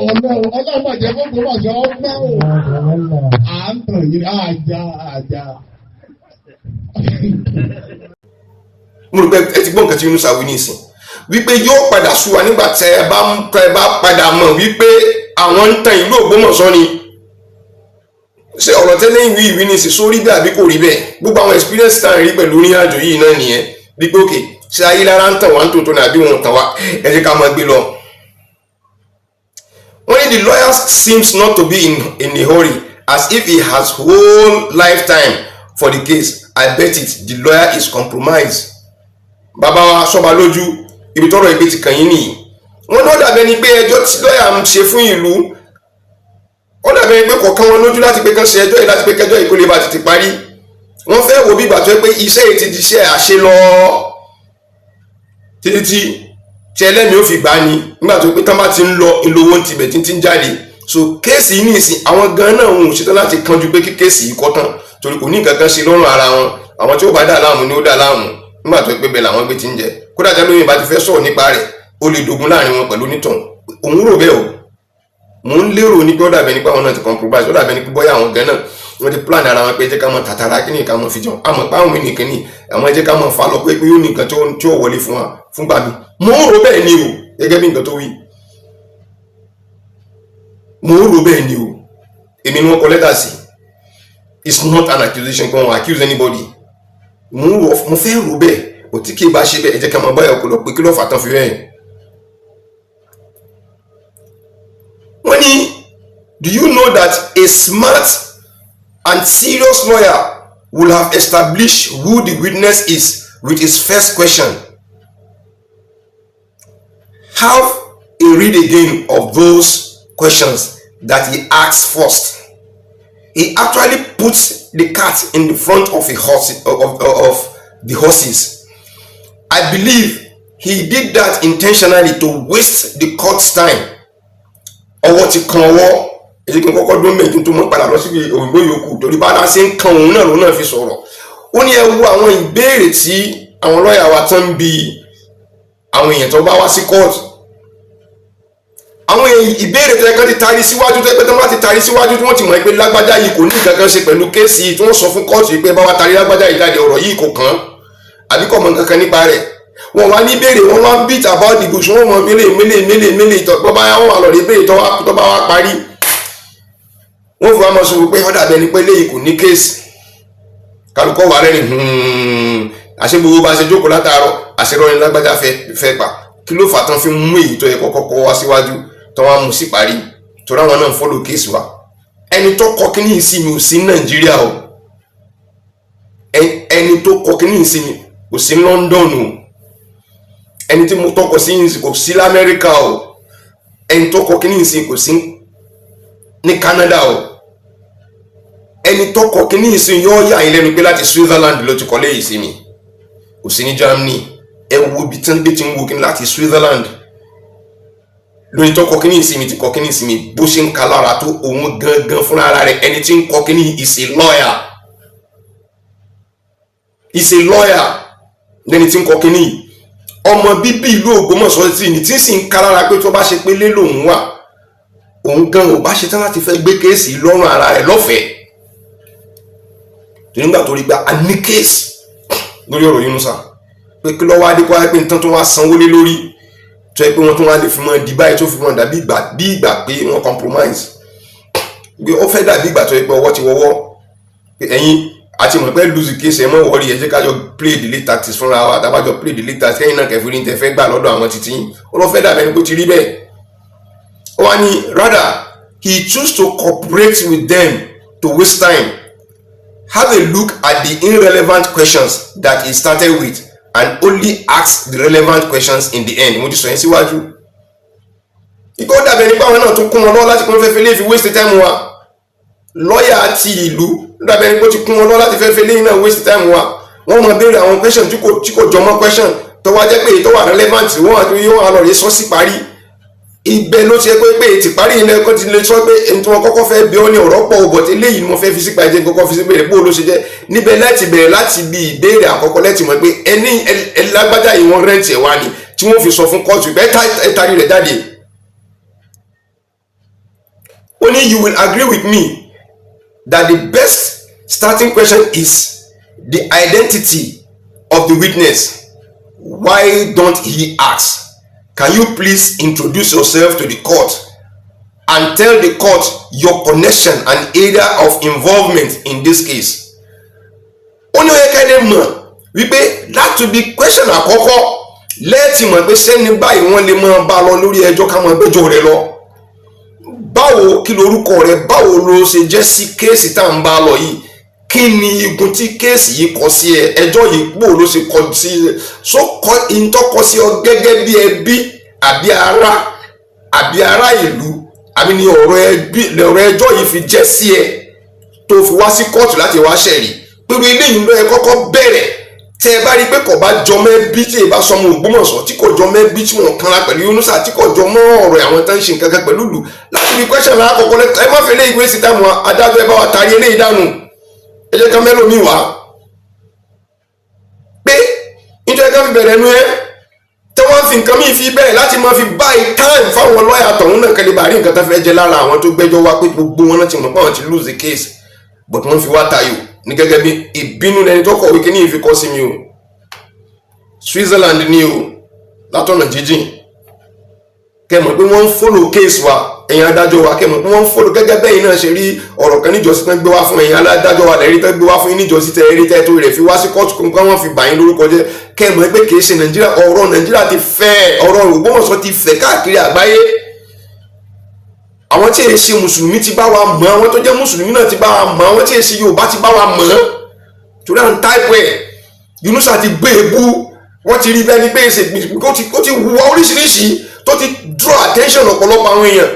ọlọ́mọ jẹ́ gbogbo mọ̀ sọ ọgbọ́n o à ń tàn yín àjà. mo rò pé ẹ ti gbọ́ nǹkan tí Yunusa wí nísìn wípé yóò padà sú wa nígbà tẹ́ ẹ bá padà mọ̀ wípé àwọn ń tan ìlú Ògbómọ̀ṣọ́ ni ṣé ọ̀rọ̀ tẹ́lẹ̀ ìwí nísìn sórí bẹ́ẹ̀ àbí kò rí bẹ́ẹ̀ gbogbo àwọn experience tá à ń rí pẹ̀lú orin àjò yìí náà nìyẹn wípé òkè ṣé ayé lára ń tàn wá ń tòótọ́ ní àbí wọn tàn wá ẹ jẹ́ ká máa gbé lọ. wọ́n ní the lawyer seems not to be in a hurry as if he has whole lifetime for the case. I bet it the lawyer is compromised. Bàbá wa sọba lójú ibi tọ́rọ̀ ìgbé ti kàn yín nìyí. Wọ́n náà dàbẹ́ ni pé ẹjọ́ tí lọ́ọ̀yà ń ṣe fún ìlú ó dàbẹ́ ni pé kọ̀ọ̀kan wọn lójú láti pé kán ṣe ẹjọ́ yìí láti pé kẹjọ́ yìí kó lè bá ti parí. Wọ́n fẹ́ wo bí ìgbà tó yẹ pé iṣẹ́ yìí ti di iṣẹ́ àṣẹ lọ títí tí ẹlẹ́mìí ó fi gbà ní nígbà tó yẹ pé tán bá ti ń lọ ìlówó ti bẹ̀ tí ń jáde. So kéèsì yìí nìsín àwọn gan náà ń ṣetán láti kanjú pé kí kéèsì yìí kọ́ tán torí kò ní nǹkan kan ṣe lọ́rùn ara wọn àwọn tí ó bá dà láàmú ni ó dà láàmú nígbà tó pé bẹ́ẹ̀ làwọn gbé ti ń jẹ kódà tí lóyìn bá ti fẹ́ sọ̀rọ̀ nípa rẹ̀ ó lè dogun láàrin wọn pẹ̀lú onítàn òun rò bẹ́ẹ̀ o mò ń lérò ní pé ó dàbẹ̀ nípa àwọn náà ti compromise ó dàbẹ̀ ní pé bọ́yá àwọn gan náà wọ́n ti plan ara wọn pé jẹ́ ká mọ tàtàrà kí ni ká mọ fi jọ àmọ́ pé àwọn mìíràn kìíní àwọn jẹ́ ká mọ fa lọ pé yóò ní nǹkan tí ó wọlé fún wa fúngbà mi mò ń rò bẹ́ẹ̀ ni o gẹ́gẹ́ bí nǹkan tó wí mò ń rò bẹ́ẹ̀ ni o èmi ni wọ́n kọ lẹ́tà sí it's not an accusation kan wọn accuse anybody mo fẹ́ rò bẹ́ẹ̀ ò tí kì í bá ṣe bẹ́ẹ̀ ẹ jẹ́ ká máa báyọ̀ kó lọ pé kí ló fà tán fi bẹ́ẹ̀. wọ́n ní do you know that a smart and serious lawyer will have established who the witness is with his first question? Have a read again of those questions that he asks first. He actually puts the cat in the front of a horse of the horses. I believe he did that intentionally to waste the court's time. Ọwọ́ ti kan ọwọ́ èyí kí n kọ́kọ́ dún méjì tó mọ́ padà lọ sí òyìnbó yòókù torí bá dá sí ń kan òun náà ló náà fi sọ̀rọ̀. Ó ní ẹ wo àwọn ìbéèrè tí àwọn lọ́ọ̀yà wa tán ń bi àwọn èèyàn tó bá wá sí kóòtù. Àwọn ìbéèrè tó yẹ kán ti taari síwájú tó yẹ pé tó bá ti taari síwájú tí wọ́n ti mọ̀ pé lágbájá yìí kò ní nǹkan kan ṣe pẹ̀lú kéèsì yìí tí wọ́n sọ fún kóòtù yìí pé bá wa taari lágbájá yìí jáde ọ̀rọ̀ yìí kò kàn án àbí kò mọ̀ nǹkan kan nípa rẹ̀. Wọ́n wá ní béèrè wọ́n wá beat about the bush wọ́n mọ̀ mélèé ìtọ́ bá wọ́n wà lọ́ọ́ béèrè tó bá wá parí. Wọ́n fi wá mọ̀ sọ pé ọ̀dà bẹ́ẹ̀ ni pé léyìí kò ní kéèsì. Kálukọ́ wà rẹ̀ ni àṣẹ gbogbo bá ṣe jókòó látàárọ̀ àṣẹrọ̀ ni lágbájá fẹ́ pa kí ló fà tán fi mú èyí tó yẹ kọ́kọ́ wá síwájú tó wá mú sí parí tó ráwọn náà fọ́lọ̀ kéèsì wa. Ẹni tó kọ kíní ìsinmi ò sí Nàìjíríà o ẹni tó kọ kíní ìsinmi kò sí London o ẹni tí mo tọkọ sí yìí kò sí lamẹ́ríkà o ẹni tó kọ kíní ìsinmi kò sí ní Canada o ẹni tó kọ kíní ìsinmi yóò yà yín lẹ́nu pé láti Switzerland ló ti kọ́lé ìsinmi kò sí ní Germany ẹ wo ibi tí wọ́n gbé ti ń wo kíní láti Switzerland lórí tó kọ kíní ìsinmi ti kọ kíní ìsinmi bó ṣe ń ka lára tó òun gangan fúnra ara rẹ̀ ẹni tí ń kọ kíní is a lawyer lẹ́ni tí ń kọ kíní yìí ọmọ bíbí ìlú Ògbómọ̀ṣọ́ sí ni tí sì ń ká lára pé tó bá ṣe pé lé lòun wà òun gan ò bá ṣetán láti fẹ́ gbé kéèsì lọ́rùn ara rẹ̀ lọ́fẹ̀ẹ́ tó nígbà tó rí gba a ní kéèsì lórí ọ̀rọ̀ Yunusa pé kí lọ́wọ́ adé kó wáyé pé nǹkan tó wá sanwó lé lórí tó yẹ pé wọ́n tún wá lè fi mọ́ di báyìí tó fi mọ́ dàbí ìgbà pé wọ́n compromise pé ó fẹ́ dàbí ìgbà tó yẹ pé ọwọ́ ti wọ́wọ́ pé ẹ̀yin àti mọ̀ pé lose case ẹ̀ mọ́ wọ́ọ̀rì ẹ̀ jẹ́ kájọ play delay tactics fúnra wa tàbájọ play delay tactics kẹ́yìn náà kẹfìrí ní tẹ́fẹ́ gbà lọ́dọ̀ àwọn títí ó lọ́ fẹ́ dàbí ẹni pé ó ti rí bẹ́ẹ̀ ó wá ní rather he choose to cooperate with them to waste time. Have a look at the irrelevant questions that he started with and only ask the relevant questions in the end. Mo ti sọ yẹn síwájú. Ikọ́ dàbẹ̀ nípa àwọn náà tún kún wọn lọ́wọ́ láti kún fẹ́fẹ́ lé fi waste time wa. Lọ́ọ̀yà àti ìlú dàbẹ̀ nípa ti kún wọn lọ́wọ́ láti fẹ́fẹ́ lé náà waste time wa. Wọ́n mọ béèrè àwọn question tí kò jọmọ́ question tó wá jẹ́ pé èyí tó wà relevant wọ́n àti yóò wà lọ́ọ̀rẹ́ sọ sí parí. Ibẹ̀ ló ti yẹ pé ti parí ilẹ̀ ẹ̀kọ́ ti lè sọ pé ẹni tí wọ́n kọ́kọ́ fẹ́ bí ó ní ọ̀rọ̀ pọ̀ ọ̀bọ̀ tí eléyìí ni mo fẹ́ fi sí pàjẹ́ kọ́kọ́ fi sí bẹ̀rẹ̀ bó ló ṣe jẹ́ níbẹ̀ láti bẹ̀rẹ̀ láti bí ìbéèrè àkọ́kọ́ lẹ́tì mọ̀ pé ẹni ẹlágbájá yìí wọ́n rẹ́ǹtì ẹ̀ wá ni tí wọ́n fi sọ fún kóòtù ìbẹ́ ẹ̀tàrí rẹ̀ jáde. Ó ní you will agree with me that the best starting question is the identity of the witness. Why don't he ask? Can you please introduce yourself to the court and tell the court your connection and area of involvement in this case? Ó ní ó yẹ ká lè mọ̀ wípé láti bí question àkọ́kọ́ lẹ́ẹ̀tì mọ̀ pé sẹ́ni báyìí wọ́n lè máa bá lọ lórí ẹjọ́ ká máa gbẹ́jọ́ rẹ̀ lọ. Báwo kí lorúkọ rẹ̀ báwo ló ṣe jẹ́ sí kéèsì tá à ń bá lọ yìí? Kí ni igun tí kéèsì yìí kọ sí ẹ ẹjọ́ yìí pò ló ṣe kọ sí ẹ so kọ ìtọ́kọ sí ọ gẹ́gẹ́ bí ẹbí àbí ará ìlú àbí ní ọ̀rọ̀ ẹjọ́ yìí fi jẹ́ sí ẹ tó fi wá sí kóòtù láti wá ṣẹ̀rí pẹ̀lú eléyìí ló ẹ kọ́kọ́ bẹ̀rẹ̀ tẹ́ ẹ bá rí pé kò bá jọ mẹ́bí tí ẹ bá sọmọ Ògbómọ̀ṣọ́ tí kò jọ mẹ́bí tí wọ́n kanra pẹ̀lú Yunusa tí kò jọ mọ́ ọ̀rọ̀ àwọn tó ń ṣe nǹkan kan pẹ̀lú ìlú láti fi question lákọ̀ọ́kọ́ ẹ má fẹ́ lé ìwé sí táwọn adájọ́ ẹ bá wa taari eléyìí dànù ẹ jẹ́ ká mẹ́lòmíì wá pé nítorí ká fi bẹ̀rẹ̀ nu ẹ tí wọ́n fi nǹkan míì fi bẹ̀rẹ̀ láti máa fi buy time fáwọn lọ́ọ̀yà tọ̀hún náà kẹ́lẹ́ bá rí nǹkan tó fẹ́ jẹ lára àwọn tó gbẹ́jọ́ wá pé gbogbo wọn náà ti mọ̀ pé àwọn ti lose the case but wọ́n fi wá tayò ní gẹ́gẹ́ bí ìbínú lẹni tó kọ̀wé kí ní ìfikọ́ sí mi o Switzerland ní o látọ̀nà jíjìn kẹ́mọ̀ pé wọ́n ń follow case wa ẹ̀yin adájọ́ wa kẹ́mọ̀ pé wọ́n ń follow gẹ́gẹ́ bẹ́ẹ̀ náà ṣe rí ọ̀rọ̀ kan níjọ́sí tán gbé wá fún ẹ̀yin adájọ́ wa lẹ́rí tán gbé wá fún yín níjọ́sí tẹ́ rí tẹ́ tó rẹ̀ fi wá sí kóòtù kó wọ́n fi bà yín lórúkọ jẹ́ kẹ́mọ̀ pé kìí ṣe Nàìjíríà ọ̀rọ̀ Nàìjíríà ti fẹ́ ọ̀rọ̀ Ògbómọ̀ṣọ́ ti fẹ́ káàkiri àgbáyé àwọn tí èyí ṣe mùsùlùmí ti bá wa mọ̀ àwọn tó jẹ́ mùsùlùmí náà ti bá wa mọ̀ àwọn tí èyí ṣe Yorùbá ti bá wa mọ̀ torí à ń táìpù ẹ̀ Yunusa ti gbé ebú wọ́n ti rí bẹ́ẹ̀ ni pé ó ti wùwà oríṣiríṣi tó ti draw attention ọ̀pọ̀lọpọ̀ àwọn èèyàn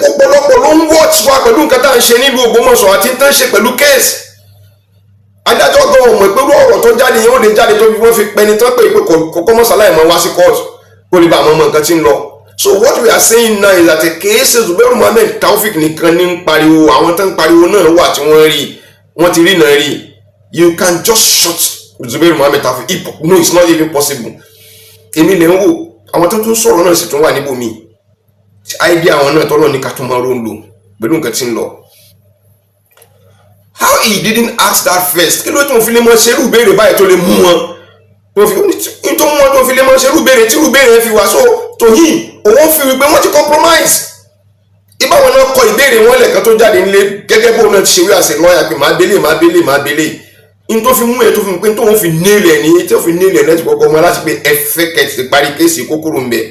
ọ̀pọ̀lọpọ̀ ló ń watch wa pẹ̀lú nǹkan tá à ń ṣe nílùú Ògbómọ̀ṣọ́ àti tá à ń ṣe pẹ̀lú case adájọ́ gan ọmọ ìpérú ọ̀rọ̀ tó jáde yẹn ó lè jáde tó fi wọ́n fi pẹni tán pé ìpè kọ́kọ́ mọ́sálà ìmọ̀ wá sí court kó lè bá àwọn ọmọ nǹkan tí ń lọ. So what we are saying now is that a case Zubairu Mohammed Taofeek nìkan ní ń pariwo àwọn tó ń pariwo náà wà tí wọ́n rí wọ́n ti rí náà rí you can just shut Zubairu Mohammed Taofeek no it's not even possible èmi lè ń wò àwọn tó tún sọ̀rọ̀ náà sì tún wà níbòmí idea àwọn náà tọ́lọ́ ní ká tún máa ronú pẹ̀lú nǹkan tí ń lọ. How he didn't ask that first kí ló tó ń fi lè mọ ṣerú ìbéèrè báyìí tó lè mú wọn tó mú wọn tó fi lè mọ ṣerú ìbéèrè tí ìbéèrè fi wá so tòyìn òun fi wípé wọ́n ti compromise ìbáwọn náà kọ ìbéèrè wọn lẹ́ẹ̀kan tó jáde nílé gẹ́gẹ́ bóun náà ti ṣe wí àṣẹ lọ́ọ̀yà pé má bélé in tó fi mú ẹ tó fi pé tó ń fi nílẹ̀ ní tó fi nílẹ̀ náà ti kọ́kọ́ mọ́ láti pé ẹ fẹ́ kẹ́ ti parí kéèsì kókóró ń bẹ̀